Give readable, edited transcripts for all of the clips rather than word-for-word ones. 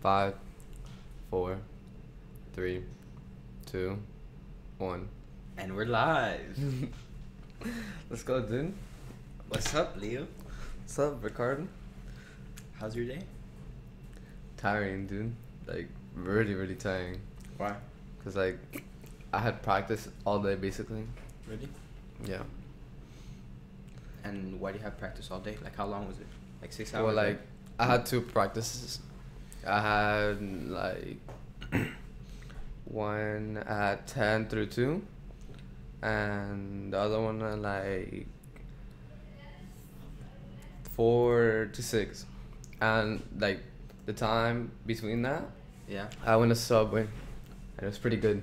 5, 4, 3, 2, 1. And we're live. Let's go, dude. What's up, Leo? What's up, Ricardo? How's your day? Tiring, dude. Like, really, really tiring. Why? Because, like, I had practice all day, basically. Really? Yeah. And why do you have practice all day? Like, how long was it? Like 6 hours? Well, like, I had 2 practices. I had, like, one at 10 through 2. And the other one at, like, 4 to 6. And, like, the time between that, Yeah. I went to Subway. And it was pretty good.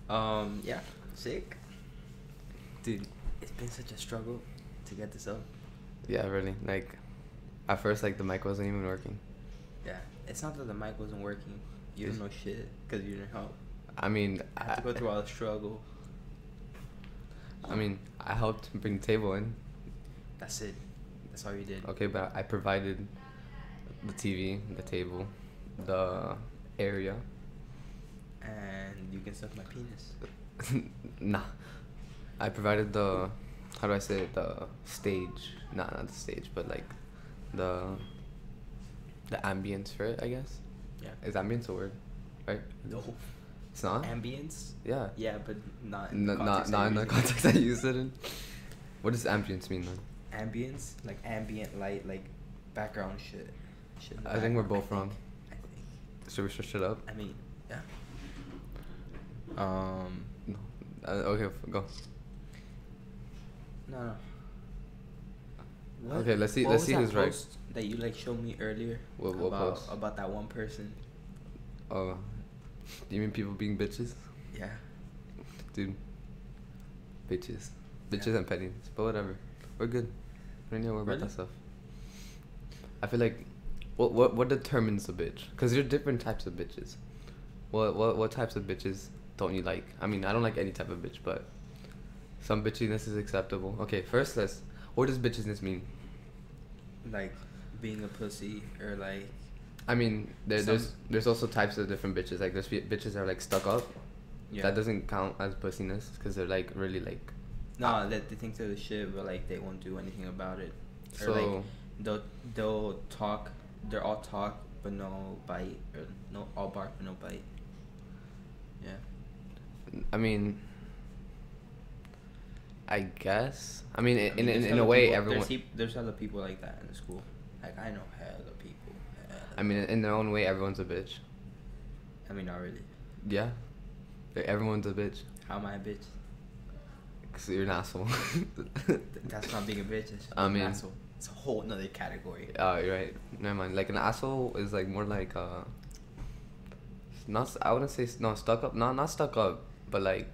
Yeah. Sick. Dude, it's been such a struggle to get this up. Yeah, really. Like, at first, like, the mic wasn't even working. Yeah. It's not that the mic wasn't working. You don't know shit because you didn't help. I mean, I had to go through all the struggle. I helped bring the table in. That's it. That's all you did. Okay, but I provided the TV, the table, the area. And you can suck my penis. Nah. I provided the, how do I say it, the stage. Nah, not the stage, but like the ambience for it, I guess. Yeah. Is ambience a word? Right? No. It's not? Ambience? Yeah. Yeah, but not in the Not context not in the that context I used it in. What does ambience mean then? ambience, like ambient light, like background shit. Shit in the I think we're background, both wrong. I think. Should we switch it up? I mean, yeah. No. Okay, go. No. Okay, let's see- what let's was see that who's right. post that you like showed me earlier What post? about that one person. Oh, do you mean people being bitches? Yeah. Dude. Bitches. Bitches Yeah. and petties. But whatever. We're good. We don't need to worry about Really? that stuff. I feel like, what determines a bitch? Because there's different types of bitches. What types of bitches don't you like? I mean, I don't like any type of bitch, but some bitchiness is acceptable. Okay, first what does bitchiness mean? Like being a pussy or like. I mean, Some- there's also types of different bitches. Like there's bitches that are like stuck up. Yeah. That doesn't count as pussiness because they're like really like. No, that they think they're the shit, but like they won't do anything about it. Or So like they'll talk. They're all talk, but no bite, or no all bark but no bite. Yeah. I mean, I guess. I mean, I mean, there's in a hella way, people- everyone. there's other people like that in the school. Like I know hella people. I mean, in their own way, everyone's a bitch. I mean, not really. Yeah, like, everyone's a bitch. How am I a bitch? Cause you're an asshole. That's not being a bitch. That's just I being an mean- asshole. It's a whole nother category. Oh, you're right. Never mind. Like an asshole is like more like not. I wouldn't say no stuck up. Not stuck up, but like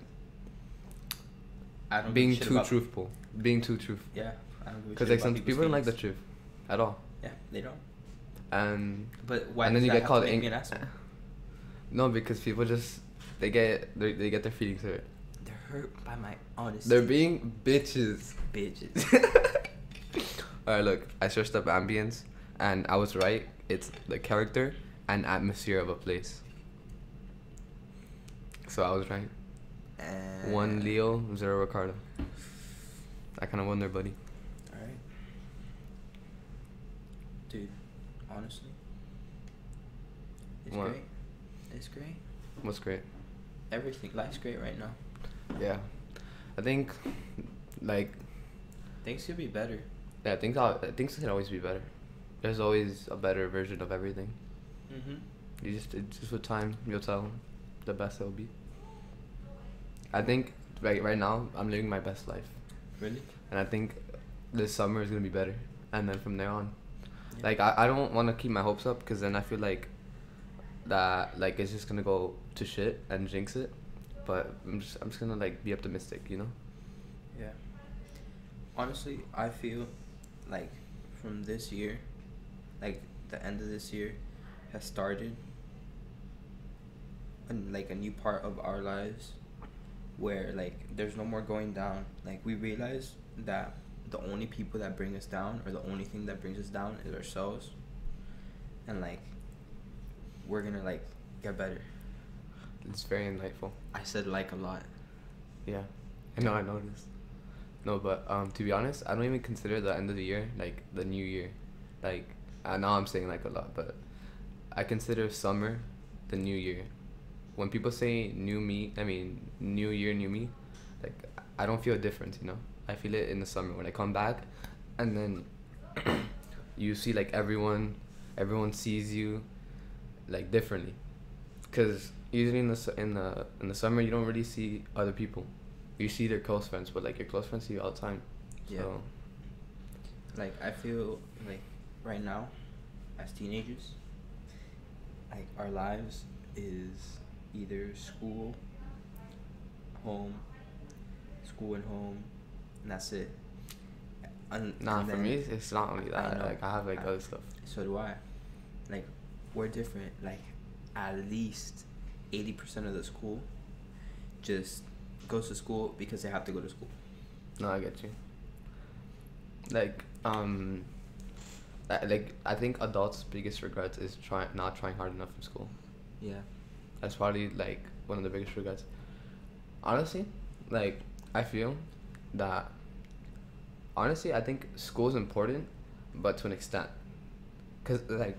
I don't being give a shit too about- truthful. Being too truthful. Yeah, I don't give a Because shit like about some people's people don't like the feelings. truth, at all. Yeah, they don't. And But why? and then does you that get have called to make ang- me an asshole? No, because people just they get their feelings hurt. They're hurt by my honesty. They're being bitches. bitches. Alright, look, I searched up ambience, and I was right. It's the character and atmosphere of a place. So I was right. And 1 Leo, 0 Ricardo. I kind of won there, buddy. All right, dude. Honestly, it's What? great. It's great. What's great? Everything. Life's great right now. Yeah, I think, like, Things could be better. yeah, things can always be better. There's always a better version of everything. Mhm. It's just with time you'll tell the best it'll be. I think right now I'm living my best life, Really? and I think this summer is gonna be better, and then from there on, Yeah. like I don't want to keep my hopes up because then I feel like that like it's just gonna go to shit and jinx it, but I'm just gonna like be optimistic, you know. Yeah. Honestly, I feel like from this year, like the end of this year, has started, and like a new part of our lives, where like there's no more going down. Like we realize that the only people that bring us down, or the only thing that brings us down, is ourselves. and like we're gonna like get better. It's very insightful. I said like a lot. Yeah, I noticed. No, but to be honest, I don't even consider the end of the year like the new year. Like, I know I'm saying like a lot, but I consider summer the new year. When people say new me, I mean new year, new me, like I don't feel a difference, you know. I feel it in the summer when I come back, and then you see like everyone sees you like differently, cause usually in the summer you don't really see other people. You see their close friends, but like your close friends see you all the time. Yeah. So Like I feel like right now, as teenagers, like our lives is either home, school and home, and that's it. nah, And for then- me it's not only I that. know. Like I have like other stuff. So do I. Like we're different. Like at least 80% of the school just goes to school because they have to go to school. No, I get you. Like like I think adults' biggest regrets is not trying hard enough in school. Yeah. That's probably like one of the biggest regrets. Honestly, like I feel that I think school is important, but to an extent, cause like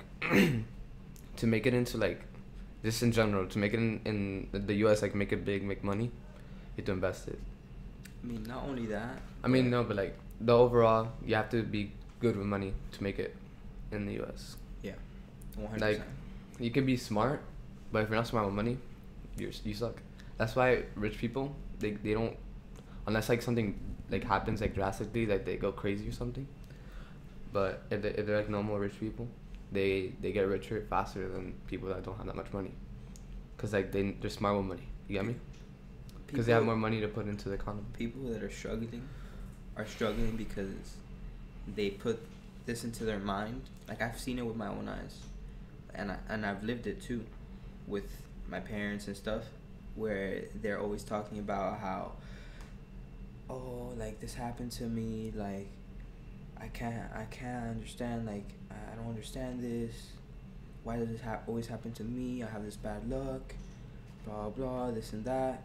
to make it into like just in general to make it in the U.S. like make it big, make money, you have to invest it. I mean, not only that. I mean no, but like the overall you have to be good with money to make it in the U.S. Yeah. 100%. Like you can be smart, but if you're not smart with money, you suck. That's why rich people they don't, unless like something like happens like drastically, like they go crazy or something. But if they're like normal rich people, they get richer faster than people that don't have that much money, cause like they're smart with money. You get me? Because they have more money to put into the economy. People that are struggling because they put this into their mind. Like I've seen it with my own eyes, and I've lived it too, with my parents and stuff, where they're always talking about how, oh, like this happened to me, like I can't understand, like I don't understand this. Why does this always happen to me? I have this bad luck, blah blah, this and that,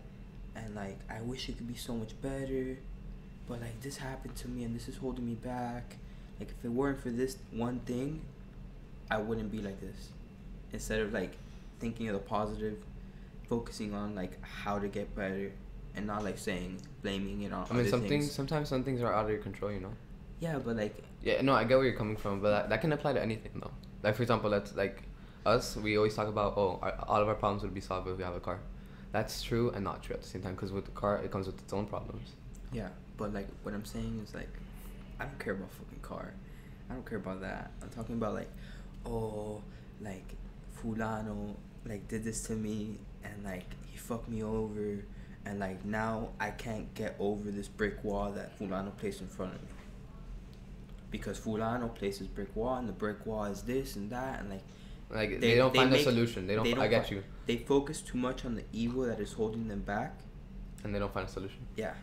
and like I wish it could be so much better, but like this happened to me and this is holding me back. Like if it weren't for this one thing, I wouldn't be like this. Instead of like thinking of the positive, focusing on like how to get better, and not like blaming it on. I mean, other things. sometimes some things are out of your control, you know. Yeah, but like. Yeah, no, I get where you're coming from, but that can apply to anything though. Like for example, let's like us, we always talk about all of our problems would be solved if we have a car. That's true and not true at the same time, because with the car it comes with its own problems. Yeah, but like what I'm saying is like, I don't care about fucking car. I don't care about that. I'm talking about like, oh, like fulano like did this to me and like he fucked me over, and like now I can't get over this brick wall that fulano placed in front of me. Because fulano places brick wall and the brick wall is this and that, and like they don't find a solution. They don't. I get you. They focus too much on the evil that is holding them back, and they don't find a solution. Yeah.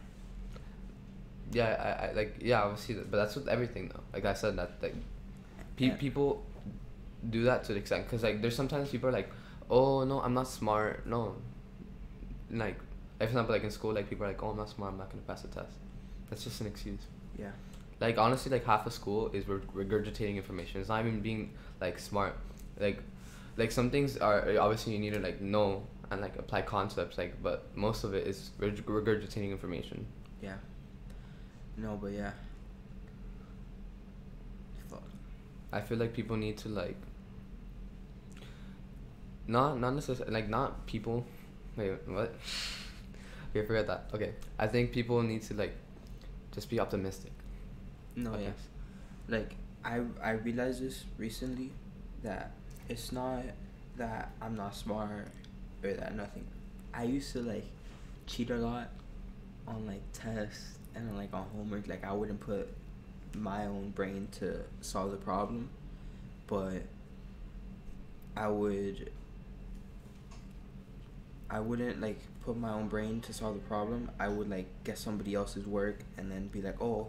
Yeah, I like obviously, but that's with everything though. Like I said, that like people do that to the extent, because like there's sometimes people are like, oh no, I'm not smart. No, like for example, like in school, like people are like, oh, I'm not smart, I'm not gonna pass the test. That's just an excuse. Yeah. Like honestly, like half of school is regurgitating information. It's not even being like smart. Like some things are obviously you need to like know and like apply concepts. Like, but most of it is regurgitating information. Yeah. No, but yeah. Fuck. I feel like people need to like. Not necessarily like not people. Wait, what? Okay, forget that. Okay, I think people need to like, just be optimistic. No, Okay. yeah. Like I realized this recently, that it's not that I'm not smart or that nothing. I used to like cheat a lot on like tests and like on homework. Like I wouldn't put my own brain to solve the problem, but I wouldn't like put my own brain to solve the problem. I would like get somebody else's work and then be like, oh,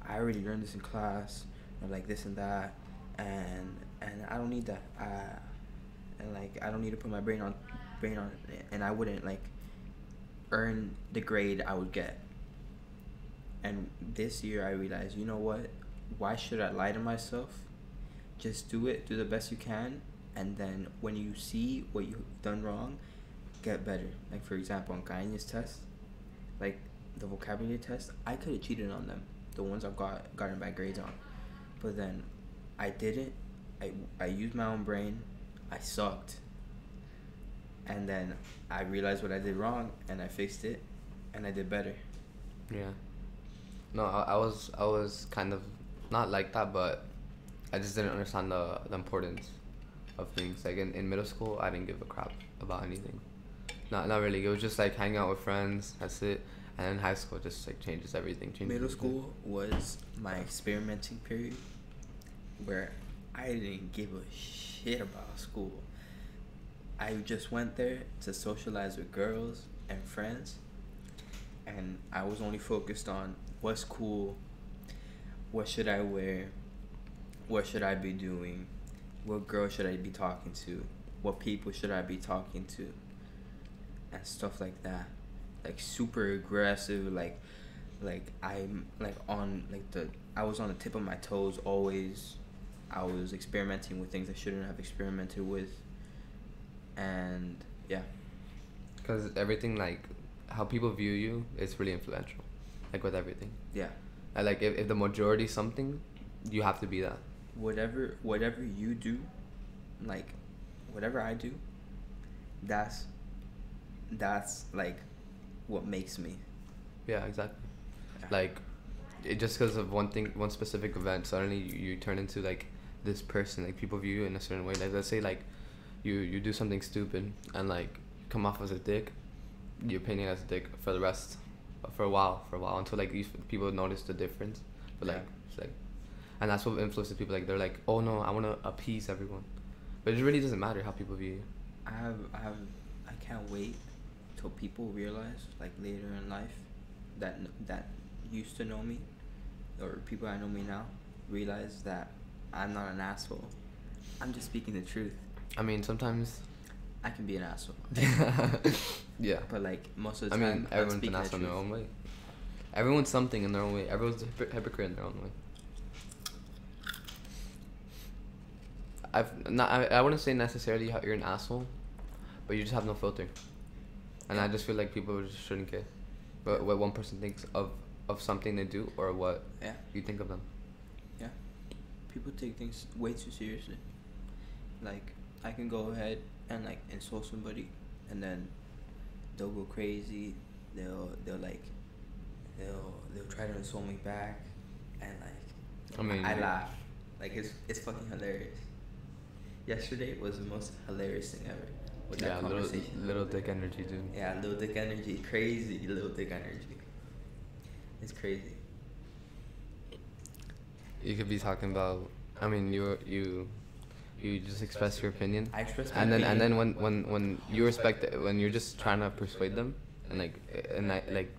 I already learned this in class, or like this and that, and and I don't need that. And like I don't need to put my brain on it, and I wouldn't like earn the grade I would get. And this year I realized, you know what? Why should I lie to myself? Just do it, do the best you can, and then when you see what you've done wrong, get better. Like for example, on Guyana's test, like the vocabulary test, I could have cheated on them, the ones I've gotten bad grades on, but then I didn't. I used my own brain. I sucked, and then I realized what I did wrong, and I fixed it, and I did better. Yeah. No, I was kind of not like that, but I just didn't understand the importance of things. Like in middle school, I didn't give a crap about anything. Not really. It was just like hanging out with friends. That's it. And in high school, it just like changes everything. Middle school was my experimenting period, where I didn't give a shit about school. I just went there to socialize with girls and friends, and I was only focused on what's cool, what should I wear, what should I be doing, what girl should I be talking to, what people should I be talking to, and stuff like that. Like super aggressive, like I'm like on like I was on the tip of my toes always. I was experimenting with things I shouldn't have experimented with, and yeah. Because everything, like how people view you, is really influential. Like with everything. Yeah. And like if the majority is something, you have to be that. Whatever you do, like whatever I do, that's like what makes me. Yeah, exactly. Yeah. Like it just because of one specific event, suddenly you turn into like this person. Like people view you in a certain way. Like let's say like you do something stupid and like come off as a dick, you're painting as a dick for the rest, for a while until like people notice the difference. But like it's like, and that's what influences people. Like they're like, oh no, I want to appease everyone, but it really doesn't matter how people view you. I can't wait till people realize, like later in life, that used to know me, or people that know me now, realize that I'm not an asshole. I'm just speaking the truth. I mean, sometimes I can be an asshole. Yeah. But like most of the I time, mean, everyone's an asshole in their own way. Everyone's something in their own way. Everyone's a hypocrite in their own way. I wouldn't say necessarily how you're an asshole, but you just have no filter. And I just feel like people just shouldn't care what one person thinks of something they do or what you think of them. Yeah. People take things way too seriously. Like, I can go ahead and like insult somebody, and then they'll go crazy. They'll try to insult me back, and like I mean, I laugh. Like it's fucking hilarious. Yesterday was the most hilarious thing ever. With that conversation. Little dick energy, dude. Yeah, little dick energy. Crazy little dick energy. It's crazy. You could be talking about. I mean, you just express your opinion. I express my opinion. opinion. And then when you respect it, when you're just trying to persuade them and like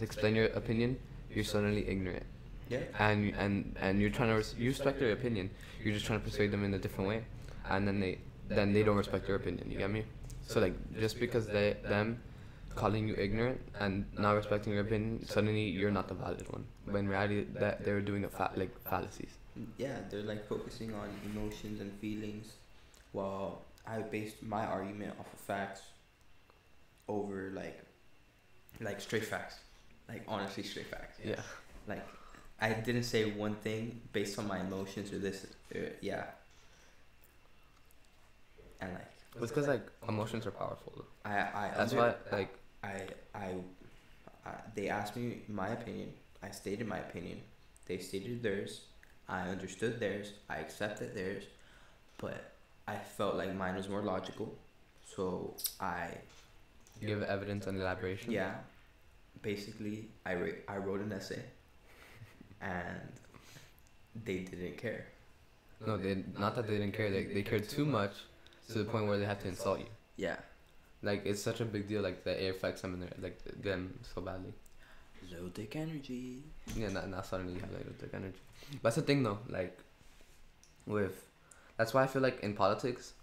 explain your opinion, you're suddenly ignorant. Yeah. And you're trying to you respect their opinion. You're just trying to persuade them in a different way, and then they don't respect your opinion. You get me? So like just because them calling you ignorant and not respecting your opinion, suddenly you're not the valid one. But in reality, that they're doing fallacies. Yeah, they're like focusing on emotions and feelings, while I based my argument off of facts over like straight facts, like honestly straight facts. Yeah. Like I didn't say one thing based on my emotions or this. Yeah. And like. It's because like emotions are powerful. That's why like I they asked me my opinion. I stated my opinion. They stated theirs. I understood theirs. I accepted theirs, but I felt like mine was more logical, so I give evidence and elaboration. Yeah, basically, I wrote an essay, and they didn't care. No, not that they didn't care. They cared too much to the point where they had to insult you. Yeah. Like it's such a big deal. Like the air affects them them so badly. Low dick energy. Yeah, not suddenly you have like low dick energy. But that's the thing though. Like with That's why I feel like in politics,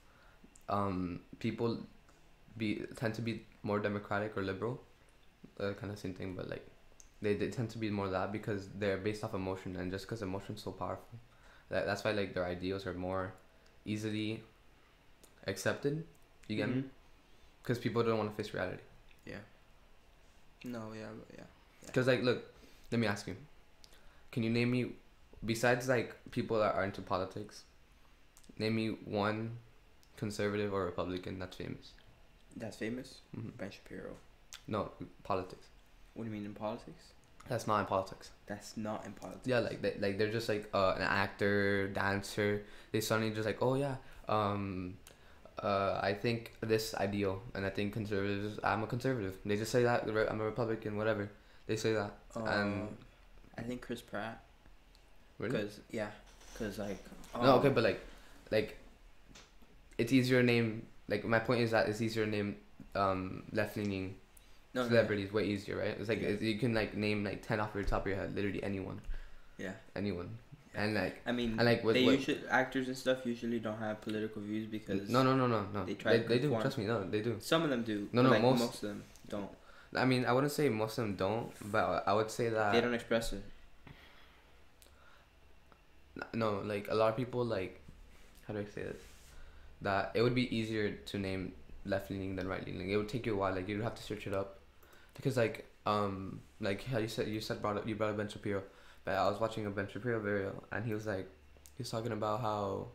people tend to be more democratic or liberal, kind of same thing, but like they tend to be more that because they're based off emotion, and just because emotion's so powerful, that's why like their ideals are more easily accepted. You get me? Because people don't want to face reality. Yeah. No. Yeah. Yeah. Because like, look, let me ask you. Can you name me, besides like people that are into politics, name me one conservative or Republican that's famous? That's famous. Mm-hmm. Ben Shapiro. No, politics. What do you mean in politics? That's not in politics. That's not in politics. Yeah, like they're just like an actor, dancer. They suddenly just like, oh yeah, I think this ideal, and I think conservatives. I'm a conservative. They just say that I'm a Republican, whatever. They say that, and I think Chris Pratt. really? Cause like. No, okay, but like, it's easier to name. Like my point is that it's easier to name, left leaning. No, Celebrities way easier, right? It's like Yeah. you can like name like 10 off your top of your head, literally anyone, Yeah. anyone, and like I mean, and like they usually actors and stuff usually don't have political views because no. They try to They do. conform. Trust me, no, they do. Some of them do. No, but, no, like, most of them don't. I mean, I wouldn't say most of them don't, but I would say that They don't express it. no, like a lot of people like, how do I say this? That it would be easier to name left leaning than right leaning. It would take you a while. Like you'd have to search it up, because like how you brought up Ben Shapiro, but I was watching a Ben Shapiro video and he was talking about how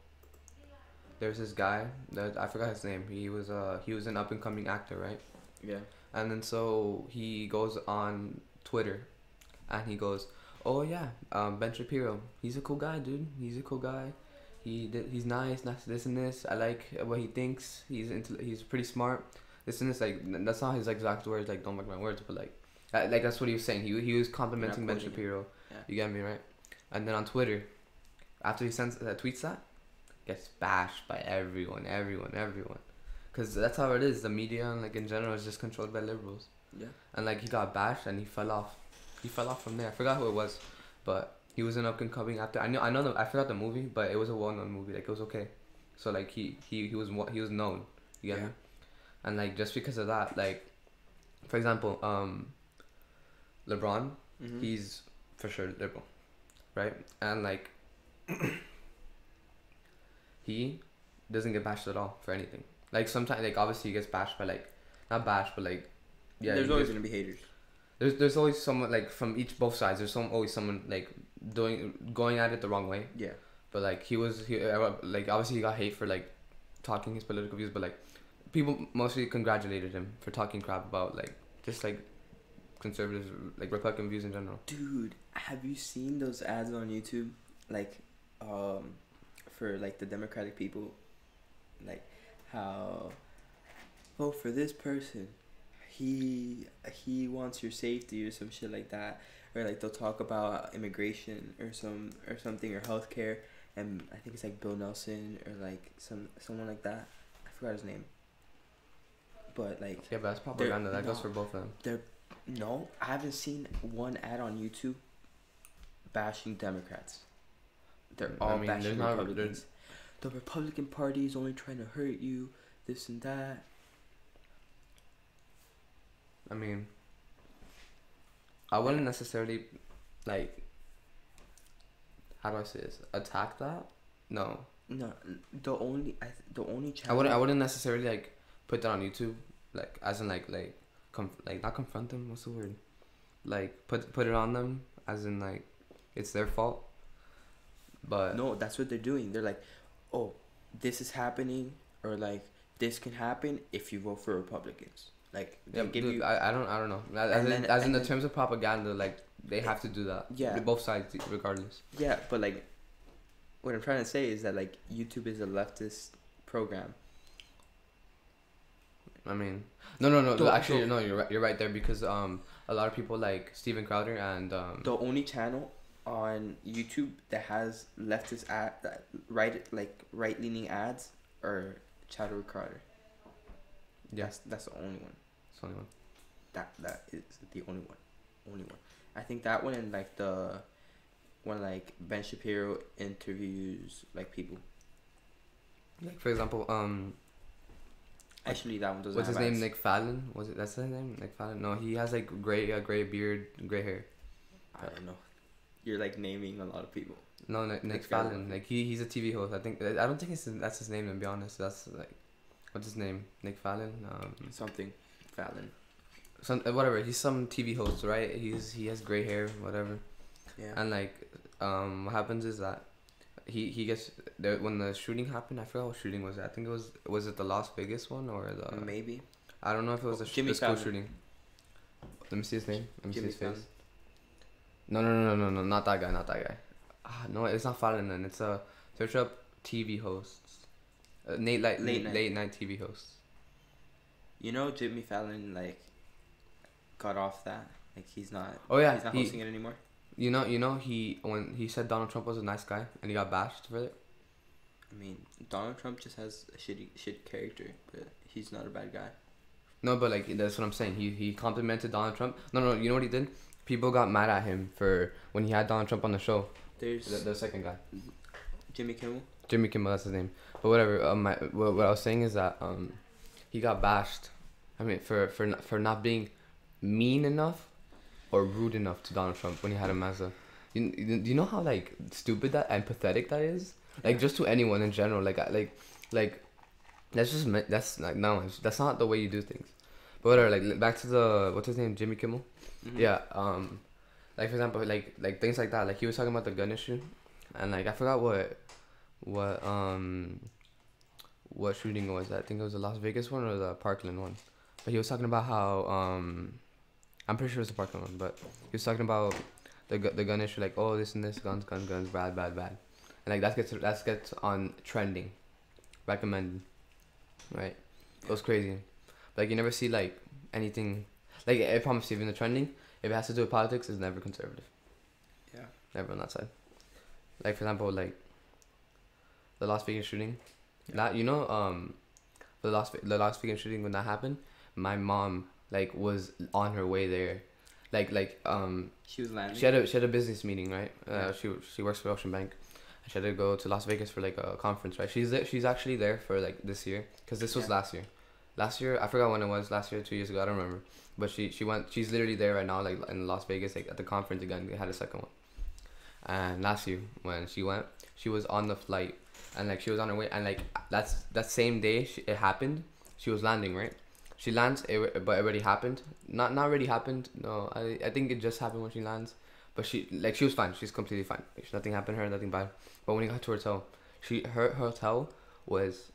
there's this guy that I forgot his name. He was an up and coming actor, right? Yeah. And then so he goes on Twitter, and he goes, "Oh yeah, Ben Shapiro. He's a cool guy, dude. He's a cool guy. He's nice, this and this. I like what he thinks. He's pretty smart. This and this. Like that's not his exact words. Like don't mark my words, but like that's what he was saying. He was complimenting Ben Shapiro. Yeah. You get me, right? And then on Twitter, after he tweets that, gets bashed by everyone. Because that's how it is. The media and like in general is just controlled by liberals. Yeah. And like he got bashed and he fell off. He fell off from there. I forgot who it was, but he was an up and coming actor. I forgot the movie, but it was a well known movie. Like it was okay. So like he was known. You get me? And like just because of that, like for example, LeBron, he's for sure liberal, right? And like he doesn't get bashed at all for anything. Like sometimes, like obviously he gets bashed by like, not bashed, but like, yeah. There's always gonna be haters. There's always someone like from both sides. There's always someone like going at it the wrong way. Yeah. But like he like obviously he got hate for like talking his political views, but like people mostly congratulated him for talking crap about like just like conservatives, like Republican views in general. Dude, have you seen those ads on YouTube, like, for like the Democratic people, like how vote for this person, he wants your safety or some shit like that, or like they'll talk about immigration or something or healthcare, and I think it's like Bill Nelson or like someone like that. I forgot his name. But like yeah, but that's propaganda. That goes for both of them. No, I haven't seen one ad on YouTube bashing Democrats. They're all bashing Republicans. The Republican Party is only trying to hurt you, this and that. I mean, I wouldn't necessarily, like, how do I say this? Attack that? No. No, the only channel. I wouldn't necessarily like put that on YouTube, like as in like not confront them. What's the word? Like put it on them, as in like it's their fault. But no, that's what they're doing. They're like, oh, this is happening, or like this can happen if you vote for Republicans. Like they give you. I don't know. As in the terms of propaganda, like they have to do that. Yeah. Both sides, regardless. Yeah, but like, what I'm trying to say is that like YouTube is a leftist program. I mean, no. Actually, no. You're right there, because a lot of people like Steven Crowder and the only channel on YouTube that has leftist right leaning ads are Chadwick Crowder. Yeah, that's the only one. It's the only one. That is the only one. I think that one, and like the when like Ben Shapiro interviews like people. Like for example, Actually, that one doesn't what's his have name? ads. Nick Fallon. Was it that's his name? Nick Fallon. No, he has like gray beard, gray hair. I don't know. You're like naming a lot of people. No, Nick Nick Fallon. Fallon. Like he's a TV host. I don't think that's his name, to be honest. That's like, what's his name? Nick Fallon. Something. Fallon. Some whatever. He's some TV host, right? He has gray hair, whatever. Yeah. And like, what happens is that he gets when the shooting happened. I forgot what shooting was. I think was it the Las Vegas one or the Maybe. I don't know if it was Jimmy the school Fallon. shooting. Let me see his name. Let me Jimmy see his face. Fallon. No, not that guy, not that guy. No, it's not Fallon then. It's search up TV hosts. Late night TV hosts. You know, Jimmy Fallon like got off that. Like he's not. Oh yeah, He's not hosting it anymore. You know when he said Donald Trump was a nice guy and he got bashed for it. I mean, Donald Trump just has a shit character, but he's not a bad guy. No, but like that's what I'm saying. He complimented Donald Trump. No, you know what he did? People got mad at him for when he had Donald Trump on the show. There's The second guy. Jimmy Kimmel. Jimmy Kimmel, that's his name. But whatever. What I was saying is that he got bashed. I mean, for not being mean enough or rude enough to Donald Trump when he had him as a. Do you know how like stupid that and pathetic that is? Like just to anyone in general. Like that's like no, that's not the way you do things. But whatever. Like back to the what's his name, Jimmy Kimmel. Mm-hmm. Yeah. Like for example, like things like that. Like he was talking about the gun issue, and like I forgot what shooting it was. I think it was the Las Vegas one or the Parkland one. But he was talking about how I'm pretty sure it's the Parkland one, but he was talking about the gun issue, like oh this and this, guns, bad, and like that gets on trending, recommended, right? It was crazy. Like you never see like anything, like I promise you, even the trending, if it has to do with politics, it's never conservative. Yeah. Never on that side. Like for example, like the Las Vegas shooting, that the Las Vegas shooting when that happened, my mom like was on her way there, She was landing. she had a business meeting, right? She works for Ocean Bank. She had to go to Las Vegas for like a conference, right? She's actually there for like this year, because this was last year. Last year I forgot when it was. Last year, 2 years ago, I don't remember. But she went. She's literally there right now, like in Las Vegas, like at the conference again. They had a second one. And last year when she went, she was on the flight, and like she was on her way, and like that same day it happened. She was landing, right? She lands, but it already happened. Not already happened. No, I think it just happened when she lands. But she was fine. She's completely fine. Like, nothing happened to her. Nothing bad. But when we got to her hotel, her hotel was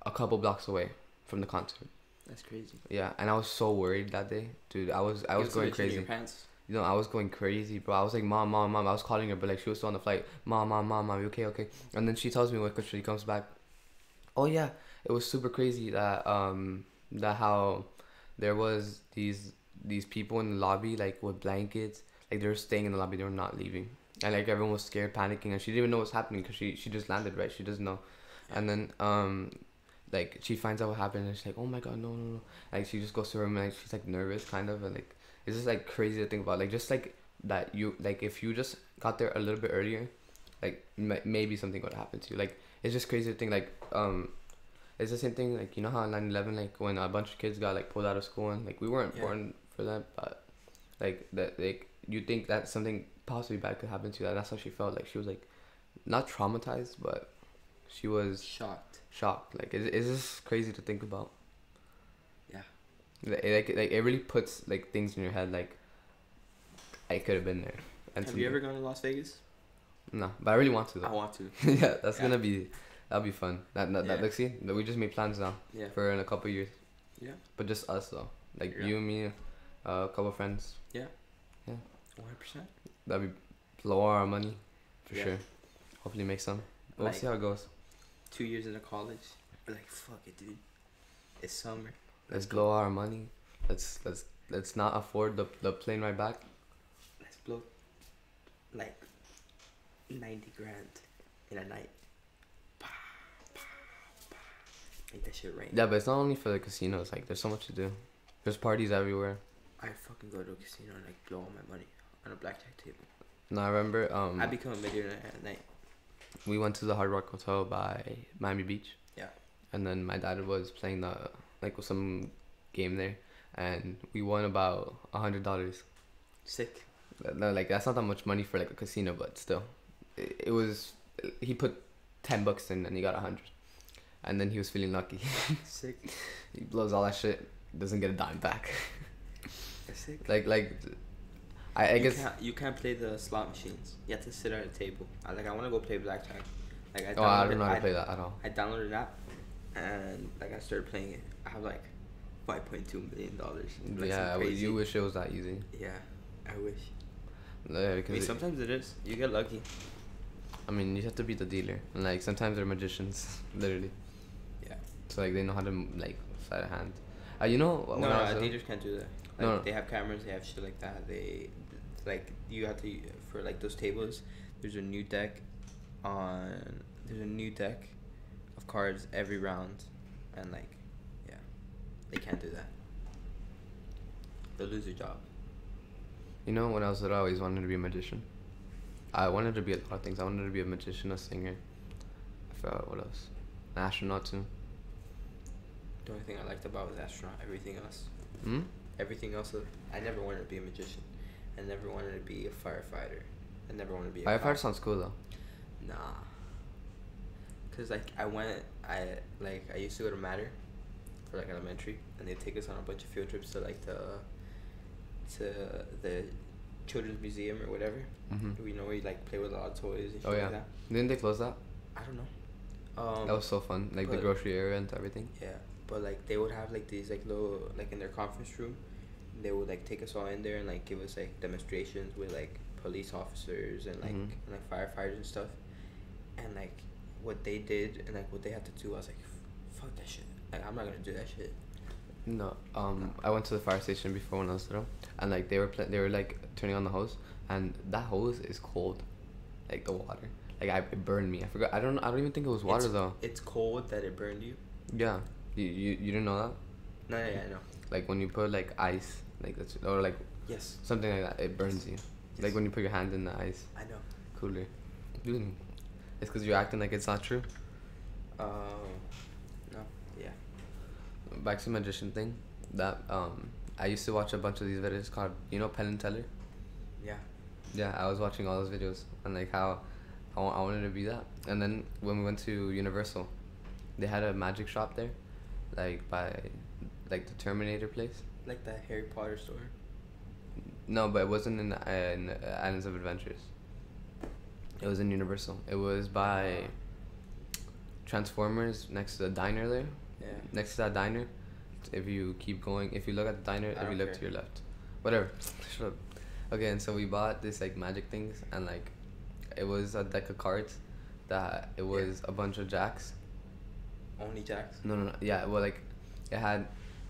a couple blocks away from the concert. That's crazy. Yeah, and I was so worried that day, dude. I was going crazy. Your pants. You know, I was going crazy, bro. I was like, mom. I was calling her, but like she was still on the flight. Mom, you okay? And then she tells me when she comes back, oh yeah, it was super crazy that how there was these people in the lobby like with blankets, like they were staying in the lobby, they were not leaving, and like everyone was scared, panicking, and she didn't even know what's happening because she just landed, right? She doesn't know, and then like she finds out what happened, and she's like, oh my god, no, like she just goes to her room and like she's like nervous kind of, and like it's just like crazy to think about, like just like that you like if you just got there a little bit earlier, like maybe something would happen to you. Like it's just crazy to think like it's the same thing, like you know how 9/11, like when a bunch of kids got like pulled out of school, and like we weren't born for that, but like that, like you think that something possibly bad could happen to you. That's how she felt. Like she was like not traumatized, but she was shocked. Like it's just crazy to think about. Yeah. Like it really puts like things in your head, like I could have been there. And have you ever gone to Las Vegas? No, but I really want to though. I want to. Yeah, that'll be fun. That like see, we just made plans now. Yeah. For in a couple years. Yeah. But just us though, like you and me, a couple friends. Yeah. Yeah. 100%. That'd be blow our money, for Yeah. sure. Hopefully make some. We'll Like, see how it goes. 2 years into college, we're like, fuck it, dude. It's summer. Let's blow our money. Let's not afford the plane ride back. Let's blow like 90 grand in a night. Make that shit rain. Yeah, but it's not only for the casinos. Like there's so much to do. There's parties everywhere. I fucking go to a casino and like blow all my money on a blackjack table. No, I remember I become a millionaire at night. we went to the Hard Rock Hotel by Miami Beach. Yeah. and then my dad was playing the like some game there, and we won about $100. Sick. Like that's not that much money for like a casino, but still, it was. He put $10 in and he got 100, and then he was feeling lucky. Sick. He blows all that shit, doesn't get a dime back. Sick. Like, I guess you can't play the slot machines. You have to sit at a table. I want to go play blackjack. Like I don't know how to play that at all. I downloaded an app, and like I started playing it. I have like $5.2 million. Like, yeah, you wish it was that easy. Yeah, I wish. Yeah, because I mean, sometimes it is. You get lucky. I mean, you have to beat the dealer, and like sometimes they're magicians, literally. Yeah. So like they know how to like sleight of hand. You know. No, dealers can't do that. Like, no. They have cameras. They have shit like that. They, like, you have to for like those tables. There's a new deck of cards every round, and like, yeah, they can't do that. They'll lose their job. You know, when I was little, I always wanted to be a magician. I wanted to be a lot of things. I wanted to be a magician, a singer. I forgot what else. An astronaut too. The only thing I liked about was astronaut. Everything else. Everything else. I never wanted to be a magician. I never wanted to be a firefighter. I never wanted to be a firefighter cop. sounds cool though. Nah. Cause like I used to go to Matter for like elementary, and they'd take us on a bunch of field trips to like the children's museum or whatever. Mm-hmm. We know where you like play with a lot of toys and shit like that. Didn't they close that? I don't know. That was so fun, like the grocery area and everything. Yeah, but like they would have like these like little like in their conference room, they would like take us all in there and like give us like demonstrations with like police officers and like and like firefighters and stuff, and like what they did and like what they had to do. I was like, fuck that shit. Like I'm not gonna do that shit. No, I went to the fire station before when I was little, and like they were like turning on the hose, and that hose is cold, like the water. Like it burned me. I forgot. I don't even think it was water though. It's cold that it burned you. Yeah, you didn't know that? No, yeah, I know. Like when you put like ice, like that's or like yes, something like that, it burns you. Yes. Like when you put your hand in the ice. I know. Cooler. Dude, it's because you're acting like it's not true. No. Yeah. Back to the magician thing. That I used to watch a bunch of these videos called Penn and Teller. Yeah. Yeah, I was watching all those videos and like how I wanted to be that. And then when we went to Universal, they had a magic shop there, like by like the Terminator place. Like the Harry Potter store. No, but it wasn't in Islands of Adventures. It was in Universal. It was by Transformers next to the diner there. Yeah. Next to that diner, if you keep going, if you look at the diner, if you look to your left, whatever. Shut up. Okay, and so we bought this like magic things, and like it was a deck of cards that it was a bunch of jacks. Only jacks? No. Yeah, well like it had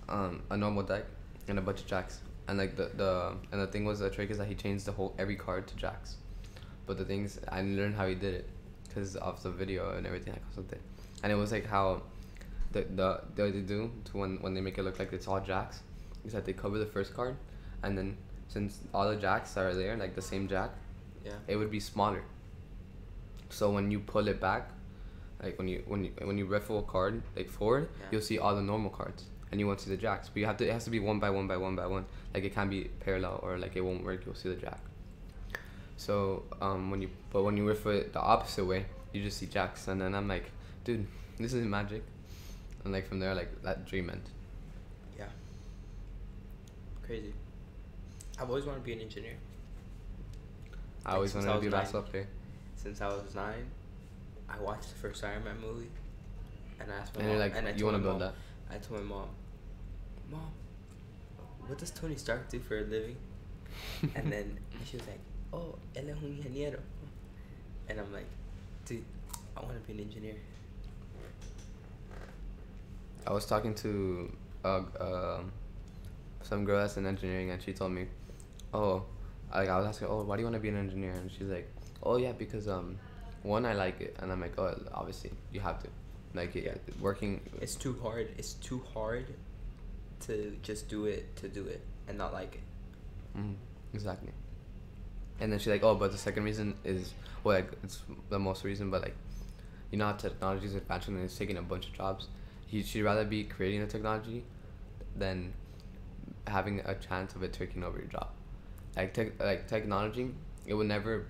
a normal deck and a bunch of jacks, and like the thing was, the trick is that he changed every card to jacks. But the things, I learned how he did it because of the video and everything I consulted, and it was like how the they do to when they make it look like it's all jacks is that they cover the first card, and then since all the jacks are there, like the same jack, yeah, it would be smaller. So when you pull it back, like when you riffle a card like forward, you'll see all the normal cards, and you won't see the jacks. But it has to be one by one by one by one. Like it can't be parallel or like it won't work. You'll see the jack. So when you riffle it the opposite way, you just see jacks, and then I'm like, dude, this is magic. And like from there, like that dream ended. Yeah. Crazy. I've always wanted to be an engineer. I always wanted to be a basketball player. Since I was 9, I watched the first Iron Man movie, and I asked my mom. And you're like, and you want to build that? I told my mom, what does Tony Stark do for a living? And then she was like, oh, él es un ingeniero. And I'm like, dude, I want to be an engineer. I was talking to some girl that's in engineering, and she told me, oh, I was asking, oh, why do you want to be an engineer? And she's like, oh yeah, because one, I like it, and I'm like, oh, obviously you have to, like working. It's too hard. It's too hard to just do it and not like it. Exactly. And then she's like, oh, but the second reason is, well, like, it's the most reason, but like, how technology is advancing and it's taking a bunch of jobs, she'd rather be creating the technology than having a chance of it taking over your job. Like technology, it will never.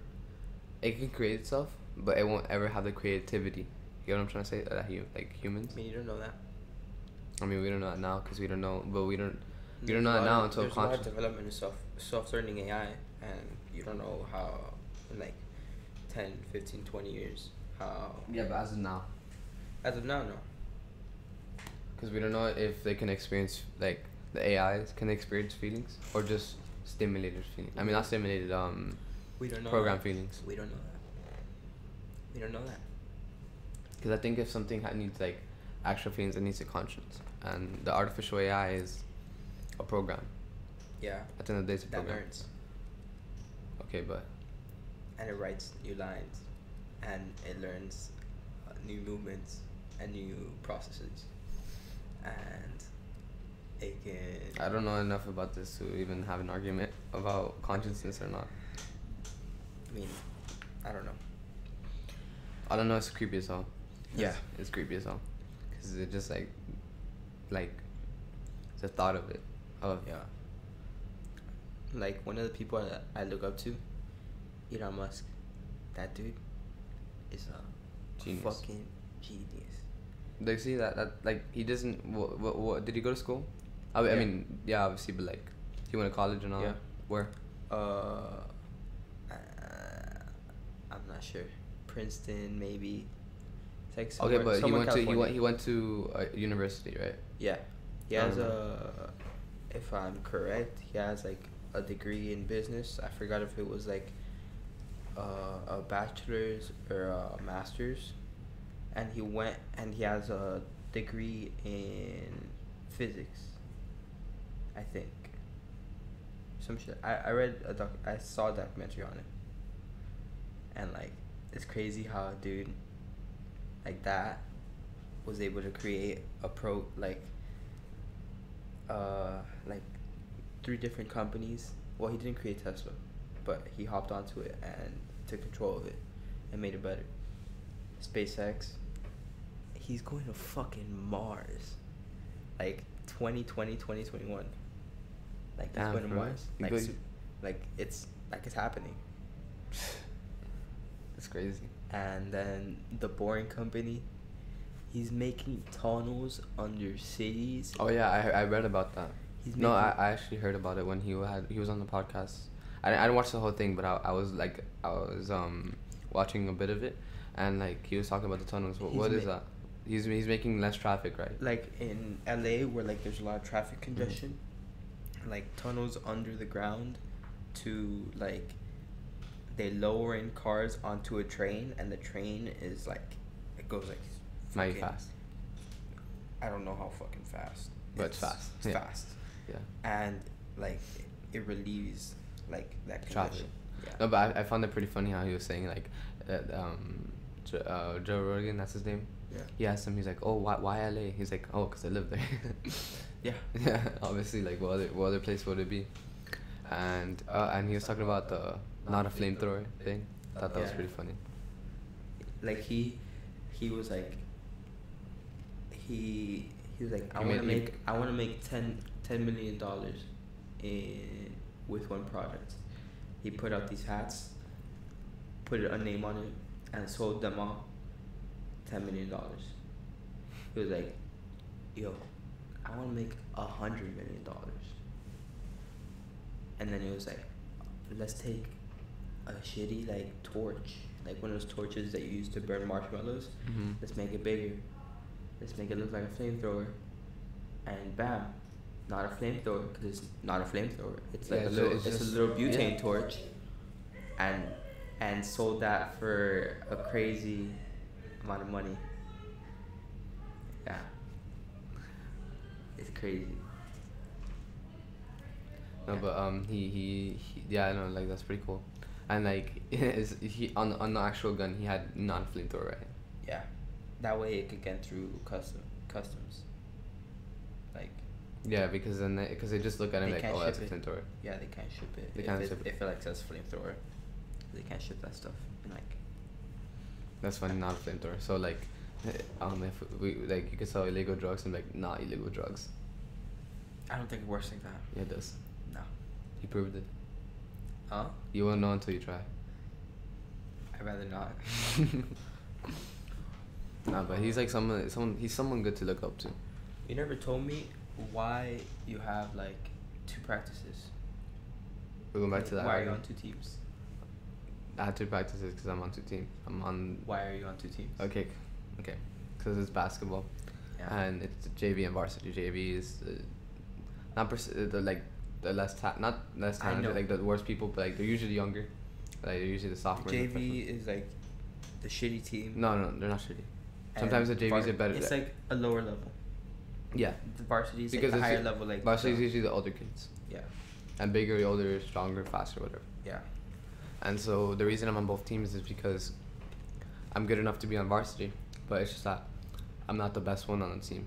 It can create itself, but it won't ever have the creativity. You know what I'm trying to say? Like humans. I mean, you don't know that. I mean, we don't know that now because we don't know, but we don't. You There's don't know a that lot now of- until there's a lot of conscious. development in self-learning AI, and you don't know how in like 10, 15, 20 years how. Yeah, but as of now, As of now, no. because we don't know if they can experience like the AIs can experience feelings or just stimulated feelings. I mean, not stimulated. We don't know. Program that. feelings. We don't know that. We don't know that. Because I think if something needs like actual feelings, it needs a conscience, and the artificial AI is a program. Yeah. At the end of the day, it's a That program. learns, Okay, but and it writes new lines, and it learns new movements and new processes, and it can. I don't know enough about this to even have an argument about consciousness or not. I mean, I don't know. I don't know. It's creepy as hell. Yeah. It's creepy as hell. Cause it just like the thought of it. Oh Yeah. Like one of the people that I look up to, Elon Musk. That dude is a Genius. fucking genius. They see that like he doesn't. What did he go to school? I Yeah. mean, yeah, obviously, but like he went to college and all. Yeah. That. Where? I'm not sure. Princeton, maybe. It's like Okay, somewhere, but somewhere he went to a university, right? Yeah, he I has don't if I'm correct, he has like a degree in business. I forgot if it was like a bachelor's or a master's, and he has a degree in physics. I think. Some shit. I saw a documentary on it. And like, it's crazy how a dude like that was able to create a like 3 different companies. Well, he didn't create Tesla, but he hopped onto it and took control of it and made it better. SpaceX. He's going to fucking Mars. Like 2020, 2021. Like he's Damn, going to for real? Mars. He Like, goes- it's happening. It's crazy. And then the Boring Company, he's making tunnels under cities. Oh yeah, I read about that. He's No, making- I actually heard about it when he was on the podcast. I didn't watch the whole thing, but I was watching a bit of it, and like he was talking about the tunnels. What is that? He's making less traffic, right? Like in LA, where like there's a lot of traffic congestion, like tunnels under the ground, to like they lower in cars onto a train, and the train is like it goes like Mighty fucking- fast. I don't know how fucking fast, But it's fast. It's Yeah. fast, Yeah. and like it relieves like that Traffic. congestion. Yeah. No, but I found it pretty funny how he was saying like, Joe Rogan, that's his name. Yeah. He asked him, he's like, oh, why LA? He's like, oh, cause I live there. Yeah. Yeah, obviously, like what other place would it be? And he was talking about the not a flamethrower thing. I thought that was Yeah. pretty funny. Like he was like he was like I He want to made- make $10 million with one product. He put out these hats, put a name on it, and sold them all. $10 million. He was like, yo, I want to make $100 million. And then he was like, let's take a shitty like torch, like one of those torches that you use to burn marshmallows. Mhm. Let's make it bigger. Let's make it look like a flamethrower. And bam, not a flamethrower because it's not a flamethrower. It's like Yeah, a little, it's it's a just- little butane yeah. torch. And sold that for a crazy amount of money. Yeah. It's crazy. No, but he yeah, I know, like that's pretty cool. And like he on the actual gun he had not a flamethrower, right? Yeah. That way it could get through customs. Like, Yeah, because they just look at him They like, can't oh, that's a ship it. flamethrower. yeah, they can't ship it. They if can't it, ship it. if it like says flamethrower, they can't ship that stuff. And like, That's funny, not a flamethrower. So like, If we like, you could sell illegal drugs and like not illegal drugs. I don't think it works like that. Yeah, it does. No. He proved it. Huh? You won't know until you try. I'd rather not. Nah, but he's like he's someone good to look up to. You never told me why you have like 2 practices. We're going back to that. Why are you argument. on 2 teams? I had 2 practices because I'm on 2 teams. I'm on. Why are you on 2 teams? Okay, because it's basketball, Yeah. and it's JV and varsity. JV is not the like the not less I talented, know. like the worst people, but like they're usually younger. Like they're usually the sophomores. and freshmen. JV is like the shitty team. No, they're not shitty. and Sometimes the JVs are better. It's like a lower level. Yeah. The varsity is like Because the it's higher level. Like varsity is usually the older kids, Yeah. and bigger, older, stronger, faster, whatever. Yeah. And so the reason I'm on both teams is because I'm good enough to be on varsity, but it's just that I'm not the best one on the team.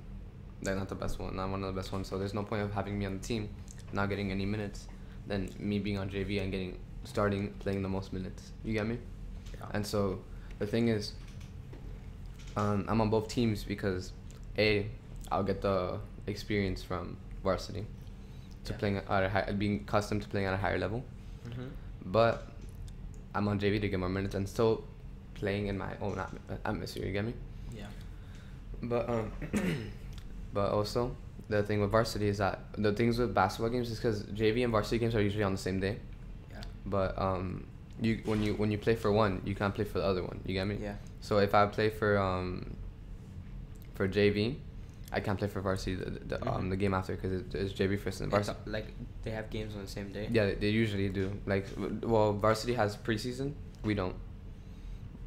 They're not the best one. I'm one of the best ones. So there's no point of having me on the team, not getting any minutes, than me being on JV and playing the most minutes. You get me? Yeah. And so the thing is, I'm on both teams because I'll get the experience from varsity to Yeah. playing at being accustomed to playing at a higher level. Mhm. But I'm on JV to get more minutes and still playing in my own atmosphere. You get me? Yeah. But but also the thing with varsity is that the things with basketball games is because JV and varsity games are usually on the same day. Yeah. But when you play for one, you can't play for the other one. You get me? Yeah. So if I play for JV, I can't play for varsity the game after because it's JV first and varsity. Like they have games on the same day. Yeah, they usually do. Like, well, varsity has preseason. We don't.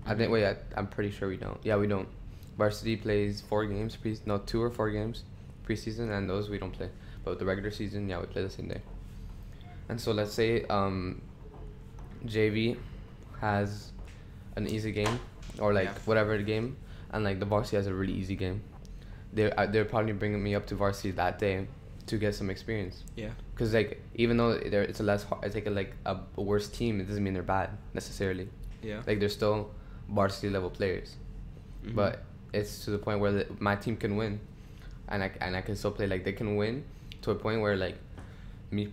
I'm pretty sure we don't. Yeah, we don't. Varsity plays 4 games. 2 or 4 games preseason, and those we don't play. But the regular season, yeah, we play the same day. And so let's say JV has an easy game, or like whatever the game, and like the varsity has a really easy game. They're probably bringing me up to varsity that day to get some experience. Yeah. Cause like even though it's a worse team, it doesn't mean they're bad necessarily. Yeah. Like they're still varsity level players, Mhm. but it's to the point where my team can win, and I can still play. Like they can win to a point where like me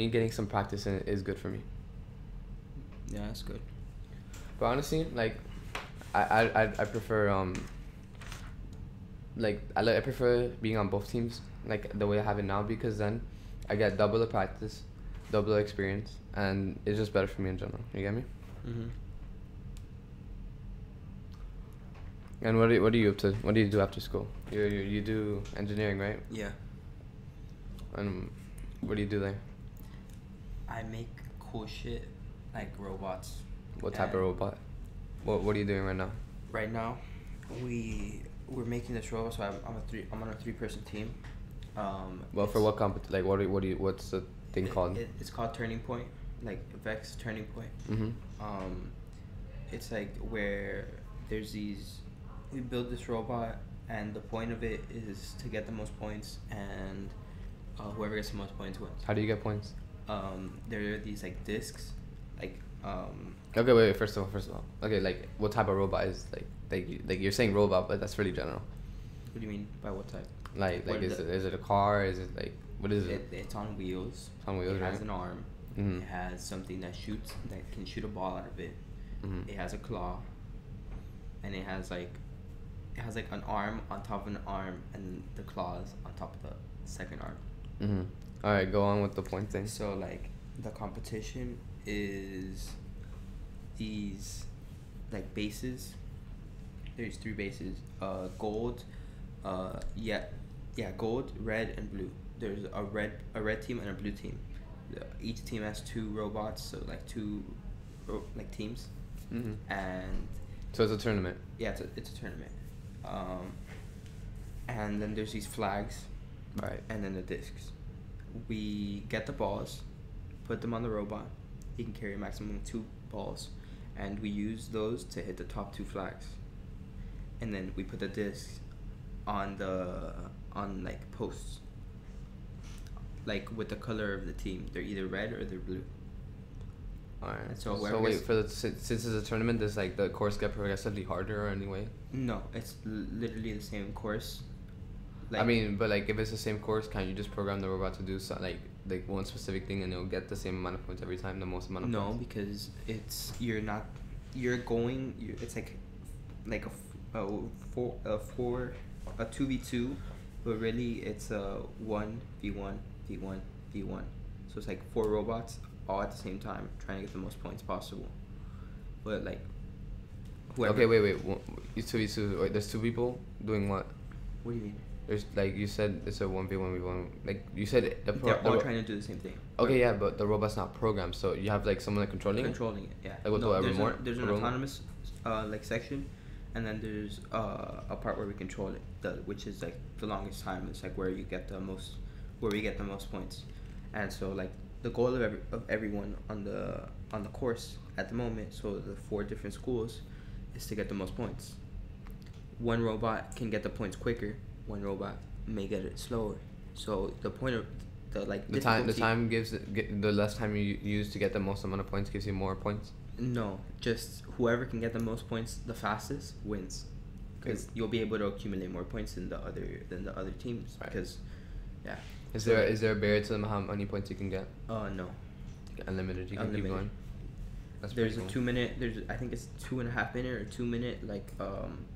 getting some practice in it is good for me. Yeah, that's good. But honestly, like I prefer I prefer being on both teams like the way I have it now, because then I get double the practice, double the experience, and it's just better for me in general. You get me? Mhm. And what are you up to? What do you do after school? You do engineering, right? Yeah. And what do you do there? I make cool shit like robots. What type of And robot? What are you doing right now? Right now, we're making this robot. So I'm on a 3-person team. Well, for what what's the thing called? It's called Turning Point, like Vex Turning Point. Mm-hmm. It's like where we build this robot, and the point of it is to get the most points, and whoever gets the most points wins. How do you get points? There are these like discs, like Okay, wait. First of all, okay, like what type of robot is like you're saying robot, but that's really general. What do you mean by what type? Like What is it a car? Is it like what is it? It's on wheels. It's on wheels, It right? has an arm. Mhm. It has something that can shoot a ball out of it. Mhm. It has a claw, and it has like an arm on top of an arm, and the claws on top of the second arm. Mhm. All right, go on with the point thing. So like the competition is these like bases. There's 3 bases. Gold, gold, red, and blue. There's a red team and a blue team. Each team has 2 robots, so like 2 teams. Mhm. And So it's a tournament. yeah, it's a tournament. And then there's these flags, Right. and then the discs. We get the balls, put them on the robot. He can carry a maximum of 2 balls, and we use those to hit the top 2 flags. And then we put the discs on like posts, like with the color of the team. They're either red or they're blue. Alright. And so So whoever wait, gets, for the since it's a tournament, does like the course get progressively harder anyway? no, it's literally the same course. I mean, but like if it's the same course, can't you just program the robot to do like one specific thing and it'll get the same amount of points every time, the most amount of no, points? because it's it's like a 2v2, but really it's a 1v1v1v1. So it's like 4 robots all at the same time trying to get the most points possible. But like whoever. Okay, wait. You two. Wait, there's 2 people doing what? What do you mean? There's like you said it's a 1v1v1. Like you said They're all trying to do the same thing. Okay, yeah, but the robot's not programmed, so you have like someone controlling it. Yeah. Like with the remote. There's an autonomous like section, and then there's a part where we control it, which is like the longest time. It's like where we get the most points, and so like the goal of everyone on the course at the moment. So the 4 different schools is to get the most points. One robot can get the points quicker. One robot may get it slower. So the point of the time gives the less time you use to get the most amount of points gives you more points. No, just whoever can get the most points the fastest wins, because you'll be able to accumulate more points than the other teams. Right. Because, yeah. Is there a barrier to how many points you can get? No. Unlimited. You can keep going. There's a 2 minute. I think it's 2.5 minute or 2 minute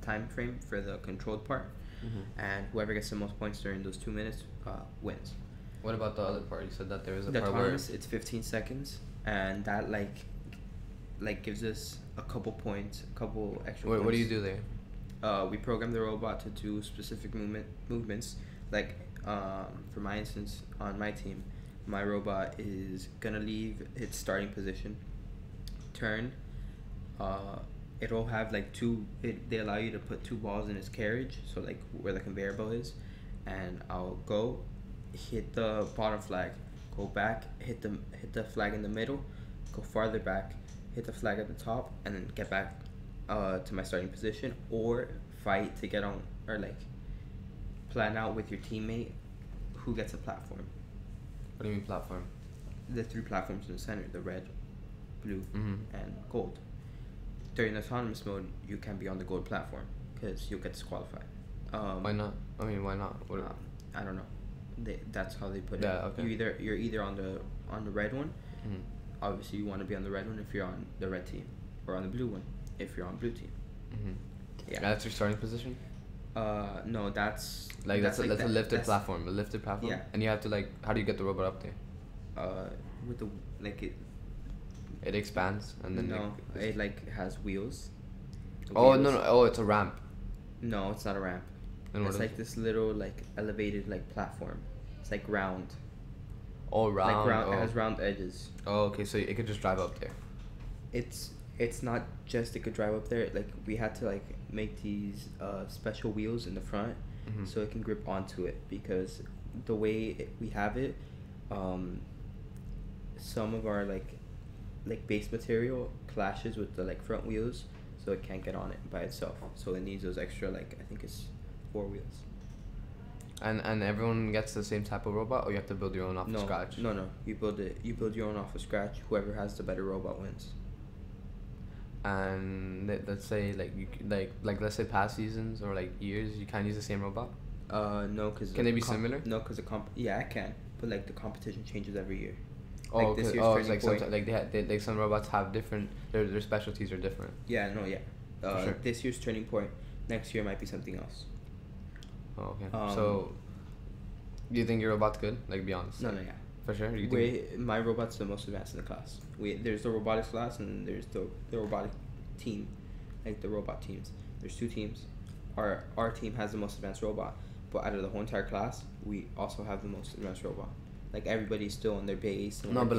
time frame for the controlled part, and whoever gets the most points during those 2 minutes wins. What about the other part? You said that there was a the part where it's 15 seconds, and that gives us a couple points, a couple extra. What do you do there? We program the robot to do specific movements. Like for my instance, on my team, my robot is gonna leave its starting position, turn. It'll have they allow you to put 2 balls in its carriage, so like where the conveyor belt is, and I'll go hit the bottom flag, go back, hit the flag in the middle, go farther back, hit the flag at the top, and then get back to my starting position, or fight to get on, or plan out with your teammate who gets a platform. What do you mean platform? The 3 platforms in the center, the red, blue, Mm-hmm. and gold. During the autonomous mode, you can be on the gold platform because you'll get disqualified. Why not? I mean, why not? I don't know. That's how they put it. Yeah, okay. You're either on the red one. Mm-hmm. Obviously, you want to be on the red one if you're on the red team, or on the blue one if you're on blue team. Mm-hmm. Yeah. That's your starting position. No, that's That's a lifted platform. A lifted platform. Yeah. And you have to how do you get the robot up there? With the It expands and then. No, it has wheels. Oh Wheels. no! Oh, it's a ramp. No, it's not a ramp. Then It's this little elevated platform. It's round. Oh, round. Round. Oh. It has round edges. Oh, okay. So it could just drive up there. It's not just it could drive up there. We had to make these special wheels in the front, Mm-hmm. so it can grip onto it, because the way we have it, some of our base material clashes with the front wheels, so it can't get on it by itself. So it needs those extra I think it's 4 wheels. And everyone gets the same type of robot, or you have to build your own off No, scratch? no. You build your own off of scratch. Whoever has the better robot wins. And let's say let's say past seasons or years, you can't use the same robot. No, because Can they be similar? No, because I can, but the competition changes every year. Oh, this it's year's like Turning sometimes they some robots have different their specialties are different. Yeah, no, yeah. Sure. This year's Turning Point, next year might be something else. Oh, okay. So, do you think your robot's good? Be honest. No, yeah. For sure. You think? My robot's the most advanced in the class. There's the robotics class, and there's the robotic team, the robot teams. There's 2 teams. Our team has the most advanced robot, but out of the whole entire class, we also have the most advanced robot. Everybody's still on their base. No, but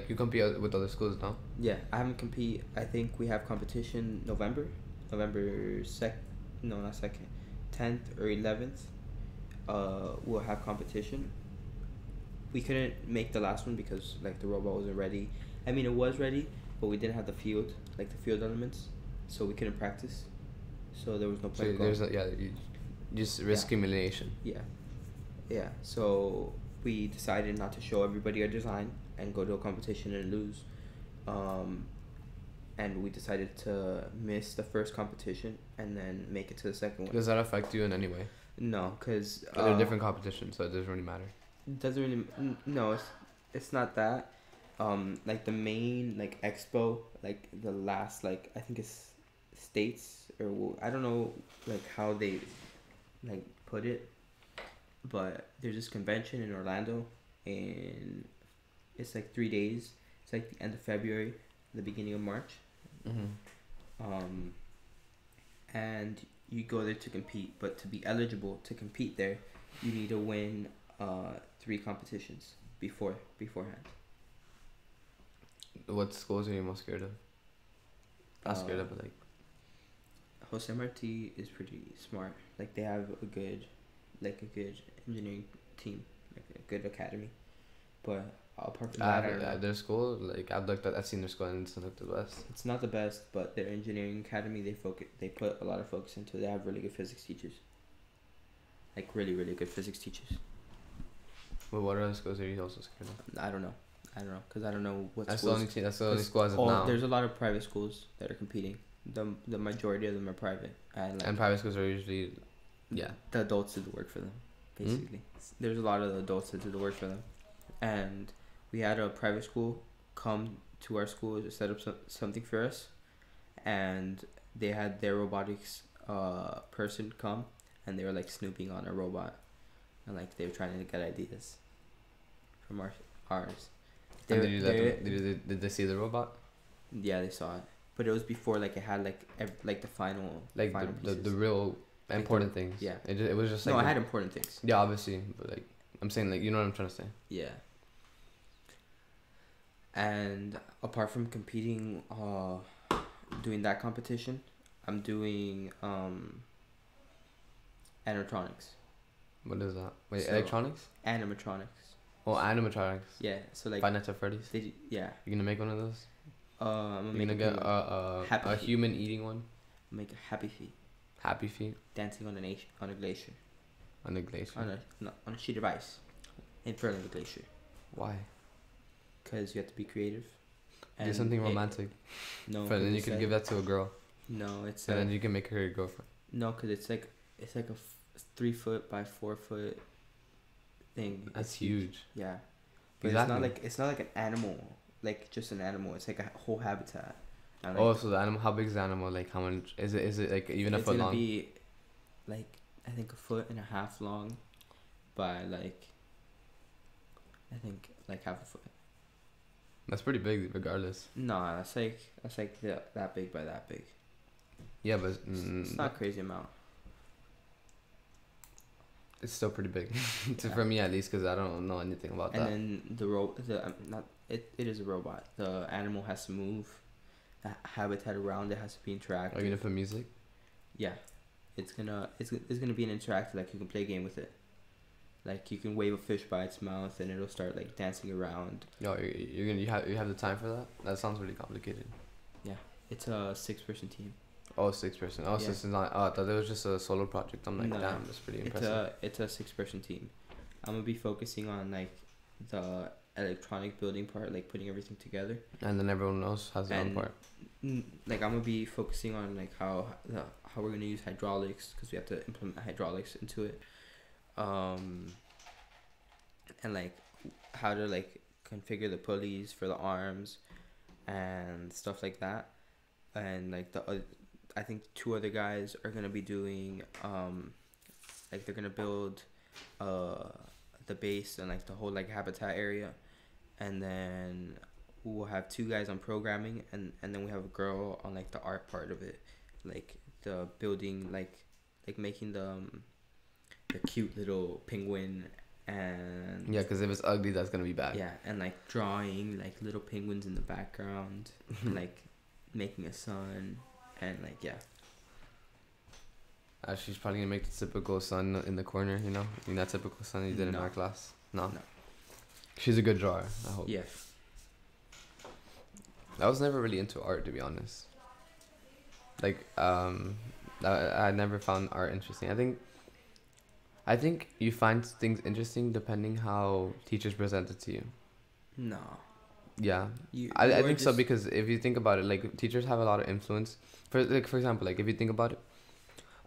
you compete with other schools, no? Yeah, I haven't compete. I think we have competition November 2nd. No, not 2nd. 10th or 11th. We'll have competition. We couldn't make the last one because the robot wasn't ready. I mean, it was ready, but we didn't have the field, the field elements, so we couldn't practice. So there was no point. So you just risk elimination. Yeah. So we decided not to show everybody our design and go to a competition and lose. and we decided to miss the first competition and then make it to the second one. Does that affect you in any way? No, because They're different competitions, so it doesn't really matter. it doesn't really. No, it's not that. Like the main like expo, like the last like I think it's states or I don't know like how they like put it, but there's this convention in Orlando, and it's like 3 days. It's like the end of February, the beginning of March. Mm-hmm. And you go there to compete, but to be eligible to compete there, you need to win 3 competitions beforehand. What schools are you most scared of? Not scared of, but like. Jose Marti is pretty smart. Like they have a good engineering team, like a good academy. But apart from that, I don't know. Their school, like I've seen their school and it's like the best. It's not the best, but their engineering academy, they put a lot of focus into it. They have really good physics teachers. Like really good physics teachers. Well, what other schools are you also scared of? I don't know, cause I don't know what. That's schools. That's the only school as of now. There's a lot of private schools that are competing. The majority of them are private, and private schools are usually, yeah, the adults do the work for them, basically. There's a lot of adults that do the work for them, and we had a private school come to our school to set up something for us, and they had their robotics person come, and they were like snooping on a robot, and like they were trying to get ideas from ours. And did they see the robot? Yeah, they saw it, but it was before like it had like the final like final the real important things. Yeah, it was just like no, I had important things. Yeah, obviously, but like I'm saying, like you know what I'm trying to say. Yeah. And apart from competing, doing that competition, I'm doing animatronics. What is that? Wait, so, electronics? Animatronics. Oh, animatronics. Yeah, so like Five Nights at Freddy's. Yeah. You gonna make one of those? I'm gonna get a human eating one. Make a Happy Feet. Happy Feet. Dancing on a glacier. On a glacier. On a sheet of ice, in front of the glacier. Why? Because you have to be creative. Do something romantic. No. But then you can give that to a girl. No, it's. And then you can make her your girlfriend. No, because it's like a 3 foot by 4 foot thing. That's huge. Yeah, but exactly. It's not like an animal, like just an animal. It's like a whole habitat. So the animal. How big is the animal? Like how much is it? Is it like even a foot long? It's gonna be, like I think 1.5 feet long, by like. I think like half a foot. That's pretty big, regardless. No, that's like that big by that big. Yeah, but it's not a crazy amount. It's still pretty big, for me at least, because I don't know anything about that. And then it is a robot. The animal has to move. The habitat around it has to be interactive. Are you gonna put music? Yeah, it's gonna be an interactive. Like you can play a game with it. Like you can wave a fish by its mouth and it'll start like dancing around. Yo, you have the time for that? That sounds really complicated. Yeah, it's a 6-person team. Oh, 6-person. Oh, yeah. So it's not. Oh, I thought it was just a solo project. I'm like, damn, that's pretty impressive. It's a 6-person team. I'm gonna be focusing on like the electronic building part, like putting everything together. And then everyone else has their own part. Like I'm gonna be focusing on like how we're gonna use hydraulics, because we have to implement hydraulics into it. And like how to like configure the pulleys for the arms and stuff like that, and like I think 2 other guys are gonna be doing like they're gonna build the base and like the whole like habitat area, and then we'll have 2 guys on programming, and then we have a girl on like the art part of it, like the building, like making the cute little penguin, and yeah, because if it's ugly, that's gonna be bad. Yeah, and like drawing like little penguins in the background, and like making a sun, and like yeah. She's probably gonna make the typical sun in the corner, you know, that typical sun you did in our class. No. She's a good drawer, I hope. Yeah. I was never really into art, to be honest. Like I never found art interesting. I think you find things interesting depending how teachers present it to you. No. Yeah, You I are think so just because if you think about it, like teachers have a lot of influence. For example, like if you think about it,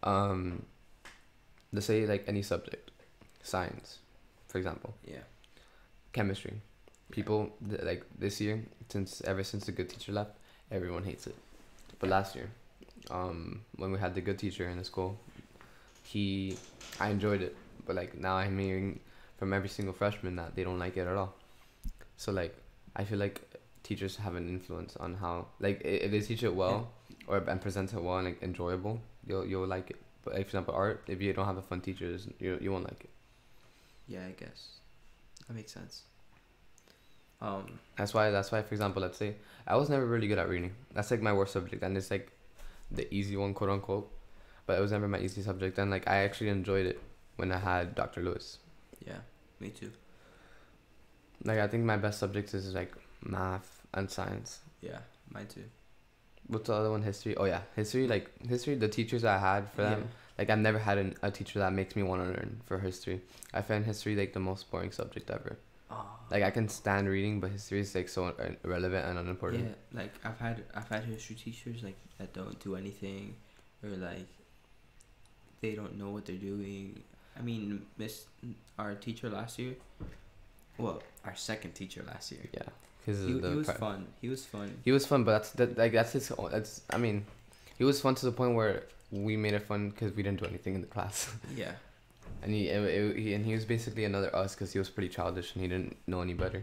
um, let's say like any subject, science, for example, yeah chemistry. yeah People like this year, ever since the good teacher left, everyone hates it. But last year, when we had the good teacher in the school, he, I enjoyed it. But like now I'm hearing from every single freshman that they don't like it at all. So like, I feel like teachers have an influence on how like if they teach it and well or and present it well and like enjoyable, you'll like it. But like, for example, art, if you don't have a fun teacher, you won't like it. yeah, I guess that makes sense. That's why for example, let's say I was never really good at reading. That's like my worst subject, and it's like the easy one, quote unquote. But it was never my easy subject, and like I actually enjoyed it when I had Dr. Lewis. Yeah, me too. Like I think my best subjects is like math and science. Yeah, mine too. What's the other one? History. Oh yeah, history. Like history, the teachers I had for Yeah. them. Like I've never had a teacher that makes me want to learn for history. I find history like the most boring subject ever. Oh. Like I can stand reading, but history is like so irrelevant and unimportant. Yeah, like I've had history teachers like that don't do anything, or like they don't know what they're doing. I mean, our teacher last year, well, our second teacher last year. Yeah, because He was fun. He was fun. He was fun, but that's his. That's I mean, he was fun to the point where we made it fun because we didn't do anything in the class. Yeah. And he was basically another us because he was pretty childish and he didn't know any better.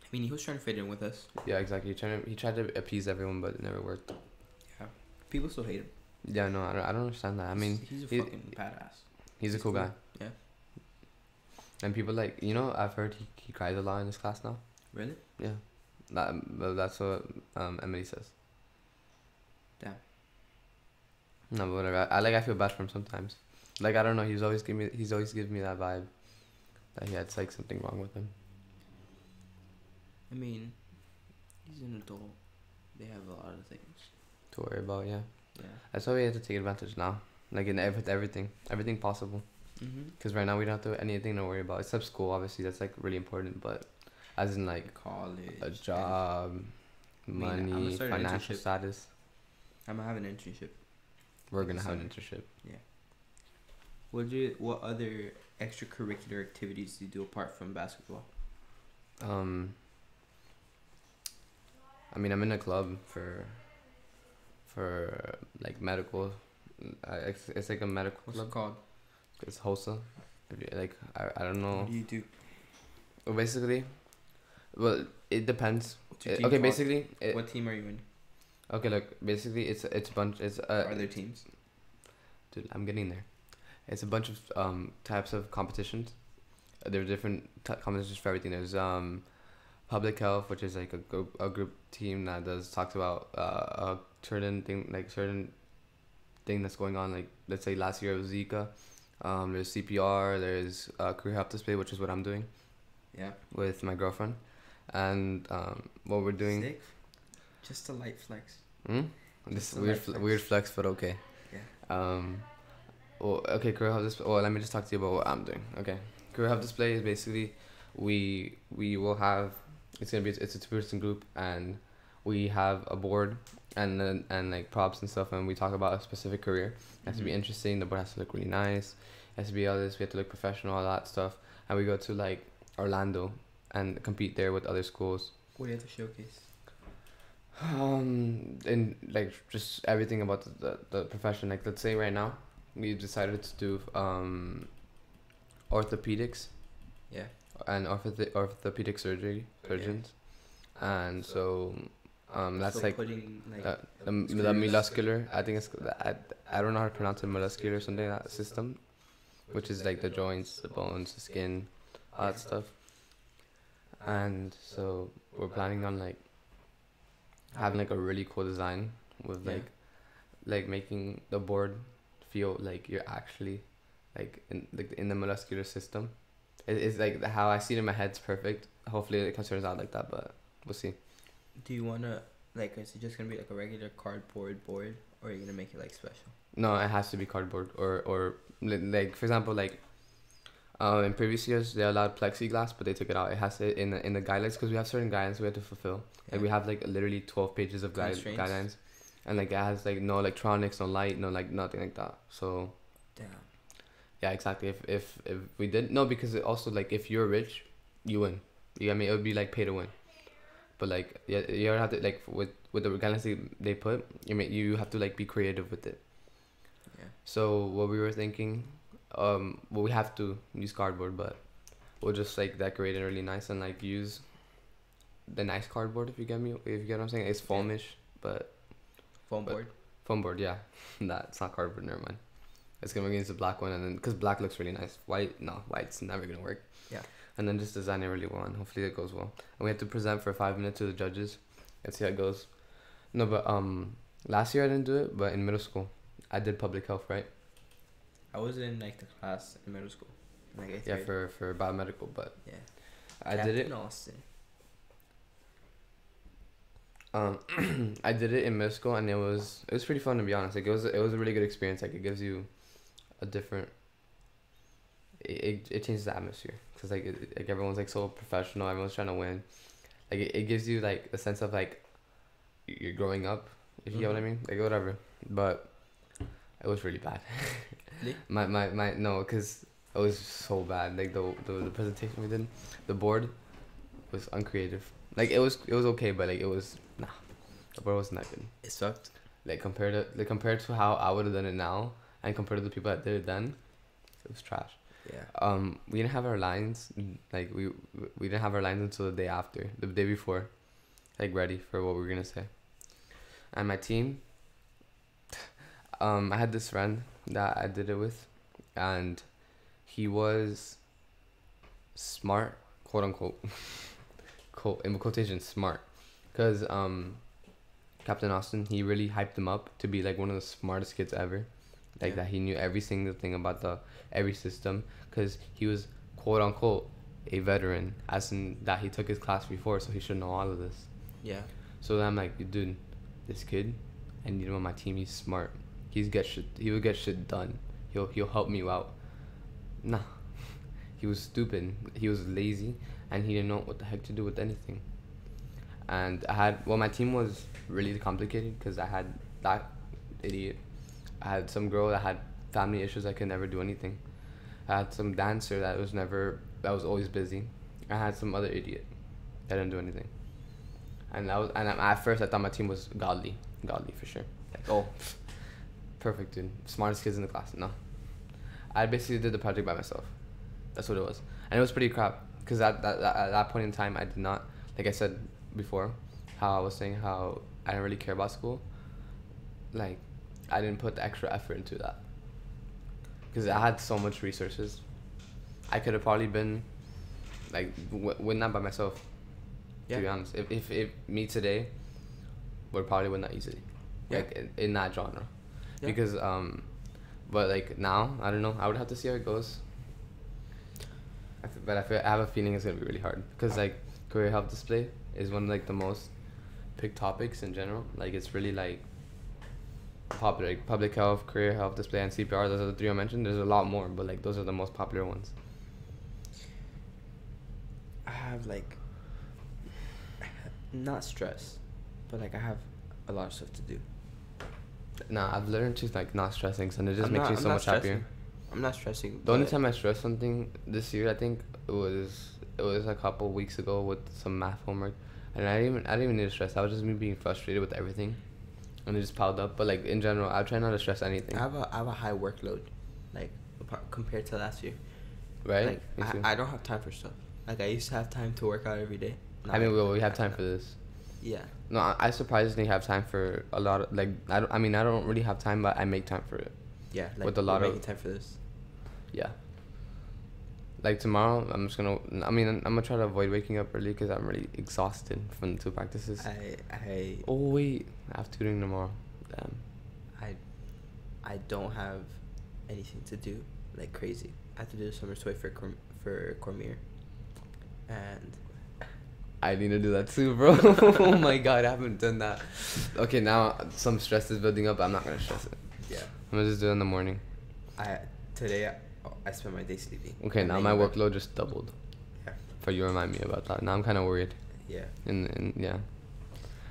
I mean, he was trying to fit in with us. Yeah, exactly. He tried to appease everyone, but it never worked. Yeah. People still hate him. Yeah, no, I don't understand that. I mean, he's a fucking badass. he's a cool guy. Yeah. And people like I've heard he cries a lot in his class now. Really? Yeah, that's what Emily says. Damn. No, but whatever. I feel bad for him sometimes. Like I don't know. He's always giving me that vibe that he had like something wrong with him. I mean, he's an adult. They have a lot of things To worry about, yeah. Yeah. That's why we have to take advantage now, like in everything possible. Mhm. Because right now we don't have anything to worry about except school. Obviously, that's like really important. But as in like College. a job, I'm money, gonna start an financial internship. status, I'm gonna have an internship. we're Like gonna have an summer. internship. What other extracurricular activities do you do apart from basketball? I mean, I'm in a club for like medical. It's like a medical What's club. it called? It's HOSA. Like I don't know. What do you do? Well, basically, well, it depends. What's your team Okay, called? basically, What team are you in? okay, look, basically, it's a bunch. It's Are there teams? dude, I'm getting there. It's a bunch of types of competitions. There are different competitions for everything. There's public health, which is like a group team that talks about a certain thing that's going on. Like let's say last year it was Zika. There's CPR. There's career health display, which is what I'm doing Yeah. with my girlfriend, and what we're doing. Sick. Just a light flex. Hmm? This Just a weird light flex. weird flex, but okay. Yeah. Well, okay, career health display. Well, let me just talk to you about what I'm doing. Okay, career health display is basically we will have it's a 2-person group and we have a board and then and like props and stuff and we talk about a specific career. It has to be Mhm. interesting. The board has to look really nice. It has to be all this. We have to look professional, all that stuff. And we go to like Orlando and compete there with other schools. What do you have to showcase? And like just everything about the profession. Like let's say right now we decided to do orthopedics Yeah. and orthopedic surgeons, and so that's So like putting like the muscular. I think it's I don't know how to pronounce it, muscular something like that system, which is like the joints, the bones, the skin, all that stuff. And so we're planning on like having like a really cool design with Yeah. like making the board feel like you're actually like in the muscular system. It's like how I see it in my head's perfect. Hopefully it turns out like that, but we'll see. Do you wanna like? Is it just gonna be like a regular cardboard board, or are you gonna make it like special? No, it has to be cardboard or like for example like In previous years, they allowed plexiglass, but they took it out. It has to in the guidelines because we have certain guidelines we have to fulfill. Yeah. Like we have like literally 12 pages of Constraints. guidelines, and like it has like no electronics, no light, no like nothing like that. So Damn. yeah, exactly. If we did no, because it also like if you're rich, you win. You know what I mean? It would be like pay to win. But like yeah, you don't have to like with the guidelines they put. You have to like be creative with it. Yeah. So what we were thinking, well we have to use cardboard, but we'll just like decorate it really nice and like use the nice cardboard if you get me, if you get what I'm saying. It's foamish, but Foam But- board. foam board, yeah. That's not cardboard, never mind. It's gonna be against the black one, and then because black looks really nice. White's never gonna work. Yeah. And then just design it really well, and hopefully it goes well. And we have to present for 5 minutes to the judges, and see how it goes. No, but last year I didn't do it, but in middle school, I did public health, right? I was in like the class in middle school, like 8th Yeah, grade. for biomedical, but Yeah. I did it. Captain Austin. I did it in middle school, and it was pretty fun, to be honest. Like it was a really good experience. Like it gives you a different. It changes the atmosphere because like everyone's like so professional. Everyone's trying to win. Like it gives you like a sense of like you're growing up. If you get what I mean, like whatever. But it was really bad. Really? my no, because it was so bad. Like the presentation we did, the board was uncreative. Like it was okay, but like it was the board wasn't that good. It sucked. Like compared to how I would have done it now, and compared to the people that did it then, it was trash. Yeah. We didn't have our lines. Like we didn't have our lines until the day after, the day before, like ready for what we were gonna say. And my team, I had this friend that I did it with, and he was smart, quote unquote, quote in quotation smart, because Captain Austin, he really hyped him up to be like one of the smartest kids ever, like Yeah. that he knew every single thing about every system, because he was quote unquote a veteran, as in that he took his class before, so he should know all of this. Yeah. So then I'm like, dude, this kid, I need him on my team. He's smart. He will get shit done. He'll help me out. Nah, he was stupid. He was lazy, and he didn't know what the heck to do with anything. And my team was really complicated because I had that idiot. I had some girl that had family issues. I could never do anything. I had some dancer that was always busy. I had some other idiot that didn't do anything. And at first I thought my team was godly for sure. Like, oh, perfect, dude, smartest kids in the class. No, I basically did the project by myself. That's what it was, and it was pretty crap. Cause at that point in time, I did not, like I said before, how I was saying how I didn't really care about school. Like, I didn't put the extra effort into that. Cause I had so much resources. I could have probably been, like, win that by myself. Yeah. To be honest, if me today would probably win that easily, Yeah. like in that genre, Yeah. because but like now I don't know. I would have to see how it goes. I have a feeling it's gonna be really hard because like career health display is one of like the most picked topics in general. Like it's really like popular. Like public health, career health display, and CPR. Those are the three I mentioned. There's a lot more, but like those are the most popular ones. I have like not stress, but like I have a lot of stuff to do. Nah, I've learned to like not stressing, and it just I'm makes not- me I'm so not much stressing. happier. I'm not stressing. The only but time I stressed something this year, I think it was a couple weeks ago with some math homework, and I didn't even need to stress. I was just me being frustrated with everything, and it just piled up. But like in general, I try not to stress anything. I have a high workload, like compared to last year. Right? Like Me too. I don't have time for stuff. Like I used to have time to work out every day. I mean, we have time for this. Yeah. No, I surprisingly have time for a lot of like I don't really have time, but I make time for it. Yeah. Like With a lot we're of- making time for this. Yeah. Like tomorrow, I'm gonna try to avoid waking up early because I'm really exhausted from the two practices. Oh wait, I have tutoring tomorrow. Damn. I don't have anything to do like crazy. I have to do summer toy for Cormier, and I need to do that too, bro. Oh my god, I haven't done that. Okay, now some stress is building up. I'm not gonna stress it. yeah. I'm gonna just do it in the morning. Today Oh, I spend my day sleeping. Okay, And now then my you work. workload just doubled. Yeah. For you remind me about that. Now I'm kind of worried. Yeah. And yeah,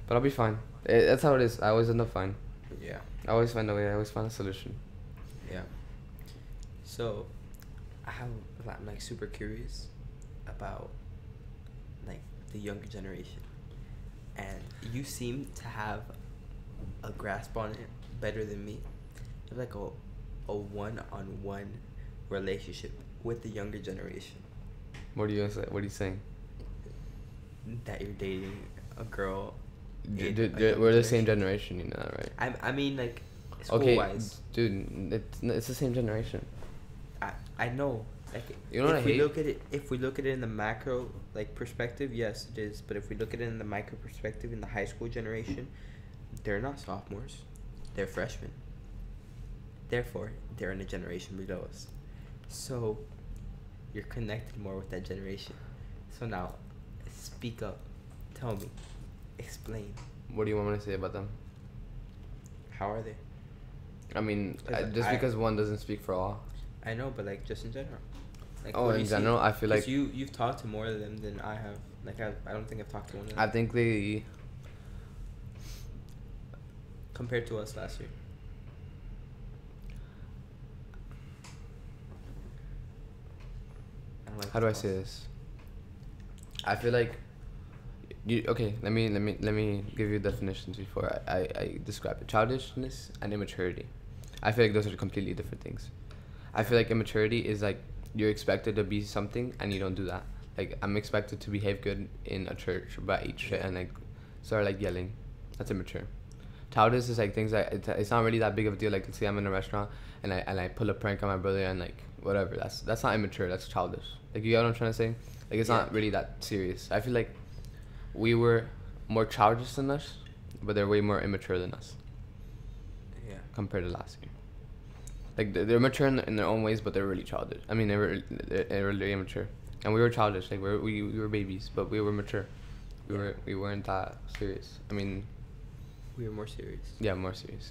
but I'll be fine. That's how it is. I always end up fine. Yeah. I always find a way. I always find a solution. Yeah. So, I'm like super curious about like the younger generation, and you seem to have a grasp on it better than me. You have like a one-on-one relationship with the younger generation. What are you say? What are you saying? That you're dating a girl. We're the same generation, you know that, right? I mean like school Okay, wise. dude, it's the same generation. I know. Like, You know what I hate? If we look at it in the macro like perspective, yes, it is. But if we look at it in the micro perspective, in the high school generation, they're not sophomores, they're freshmen. Therefore, they're in a generation below us. So, you're connected more with that generation. So now, speak up. Tell me. Explain. What do you want me to say about them? How are they? I mean, 'Cause just because one doesn't speak for all. I know, but like just in general. Like, Oh, what do in you see? general, I feel 'Cause like you've talked to more of them than I have. Like I don't think I've talked to one of them. I think they. Compared to us last year. I don't like How do I say this? I feel like. Okay, let me give you definitions before I describe it. Childishness and immaturity. I feel like those are completely different things. I feel like immaturity is like you're expected to be something and you don't do that. Like I'm expected to behave good in a church, but I eat shit and like start like yelling. That's immature. Childish is like things that it's not really that big of a deal. Like let's say I'm in a restaurant and I pull a prank on my brother and like whatever. That's not immature. That's childish. Like you get what I'm trying to say? Like it's not really that serious. I feel like we were more childish than us, but they're way more immature than us. Yeah. Compared to last year. Like they're mature in their own ways, but they're really childish. I mean, they're really immature, and we were childish. Like we were babies, but we were mature. We weren't that serious. I mean, We were more serious. yeah, more serious.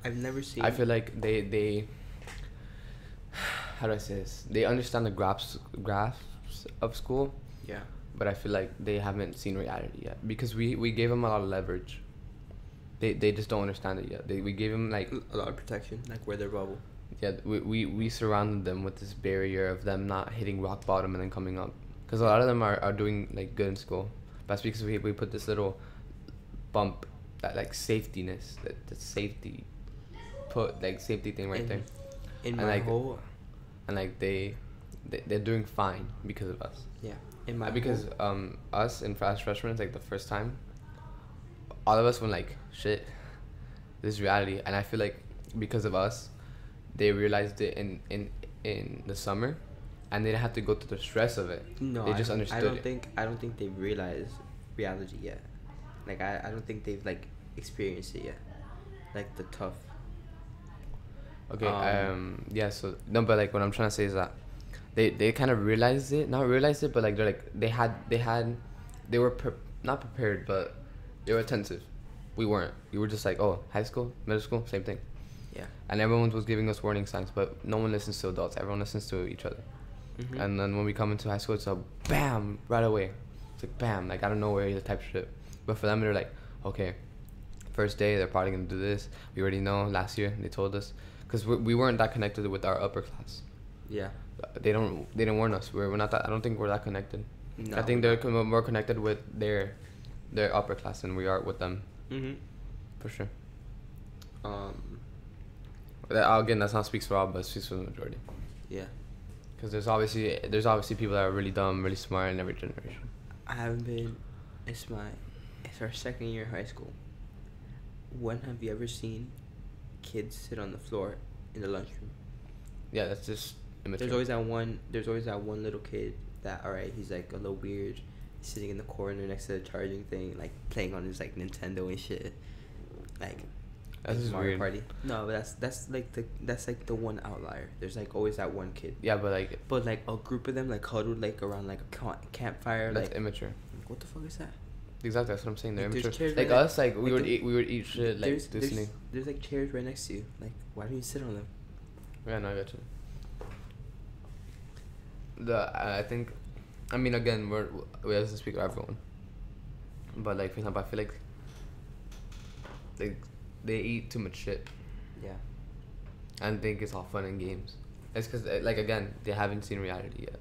I've never seen. I feel like they how do I say this? They understand the graphs of school, Yeah. but I feel like they haven't seen reality yet because we gave them a lot of leverage. They just don't understand it yet. We gave them like A lot of protection, like where their bubble. yeah, we surrounded them with this barrier of them not hitting rock bottom and then coming up. Because a lot of them are doing like good in school. But that's because we put this little bump, that like safetyness, that safety, put like safety thing right there. In And, my like, whole. And like they're doing fine because of us. Yeah. In my Because whole, us in freshmen, it's like the first time, all of us went like, shit, this is reality. And I feel like because of us, they realized it in the summer, and they didn't have to go through the stress of it. No, They just understood it. I don't think they realize reality yet. Like I don't think they've like experienced it yet. Like the tough. Okay. Yeah. So no, but like what I'm trying to say is that they kind of realized it, not realized it, but like they're like they were not prepared, but they were attentive. We weren't. We were just like, oh, high school, middle school, same thing. Yeah. And everyone was giving us warning signs, but no one listens to adults. Everyone listens to each other. Mm-hmm. And then when we come into high school, it's a bam right away. It's like bam, like out of nowhere, the type of shit. But for them, they're like, okay, first day, they're probably gonna do this. We already know. Last year, they told us, because we weren't that connected with our upper class. Yeah. They didn't warn us. We're not that. I don't think we're that connected. No, I think they're more connected with their upper class than we are with them. Mm-hmm. For sure. Again, that's not speaks for all, but it speaks for the majority. Yeah. Because there's obviously people that are really dumb, really smart in every generation. I haven't been. It's our second year of high school. When have you ever seen kids sit on the floor in the lunchroom? Yeah, that's just immature. There's always that one little kid that, alright, he's like a little weird, sitting in the corner next to the charging thing, like playing on his like Nintendo and shit. Like That's just Mario weird. Party. No, but that's like the one outlier. There's like always that one kid. Yeah, but But a group of them like huddled like around like a campfire. that's like immature. what the fuck is that? Exactly, that's what I'm saying. They're Like, there's immature. chairs Like right us, like we like would eat shit like there's listening. like chairs right next to you. Like why don't you sit on them? Yeah, no, I got you. I think, I mean, again, we have to speak for everyone. But like, for example, I feel like they eat too much shit Yeah. and think it's all fun and games. It's because, like, again, they haven't seen reality yet.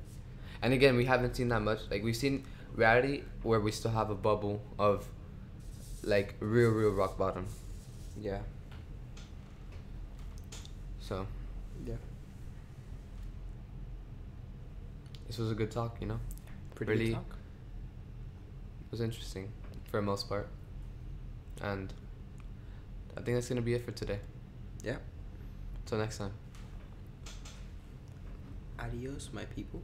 And again, we haven't seen that much. Like, we've seen reality where we still have a bubble of, like, real rock bottom. Yeah. So, Yeah. this was a good talk, you know? Pretty Really, good talk. it was interesting for the most part. And I think that's going to be it for today. Yeah. Till next time. Adios, my people.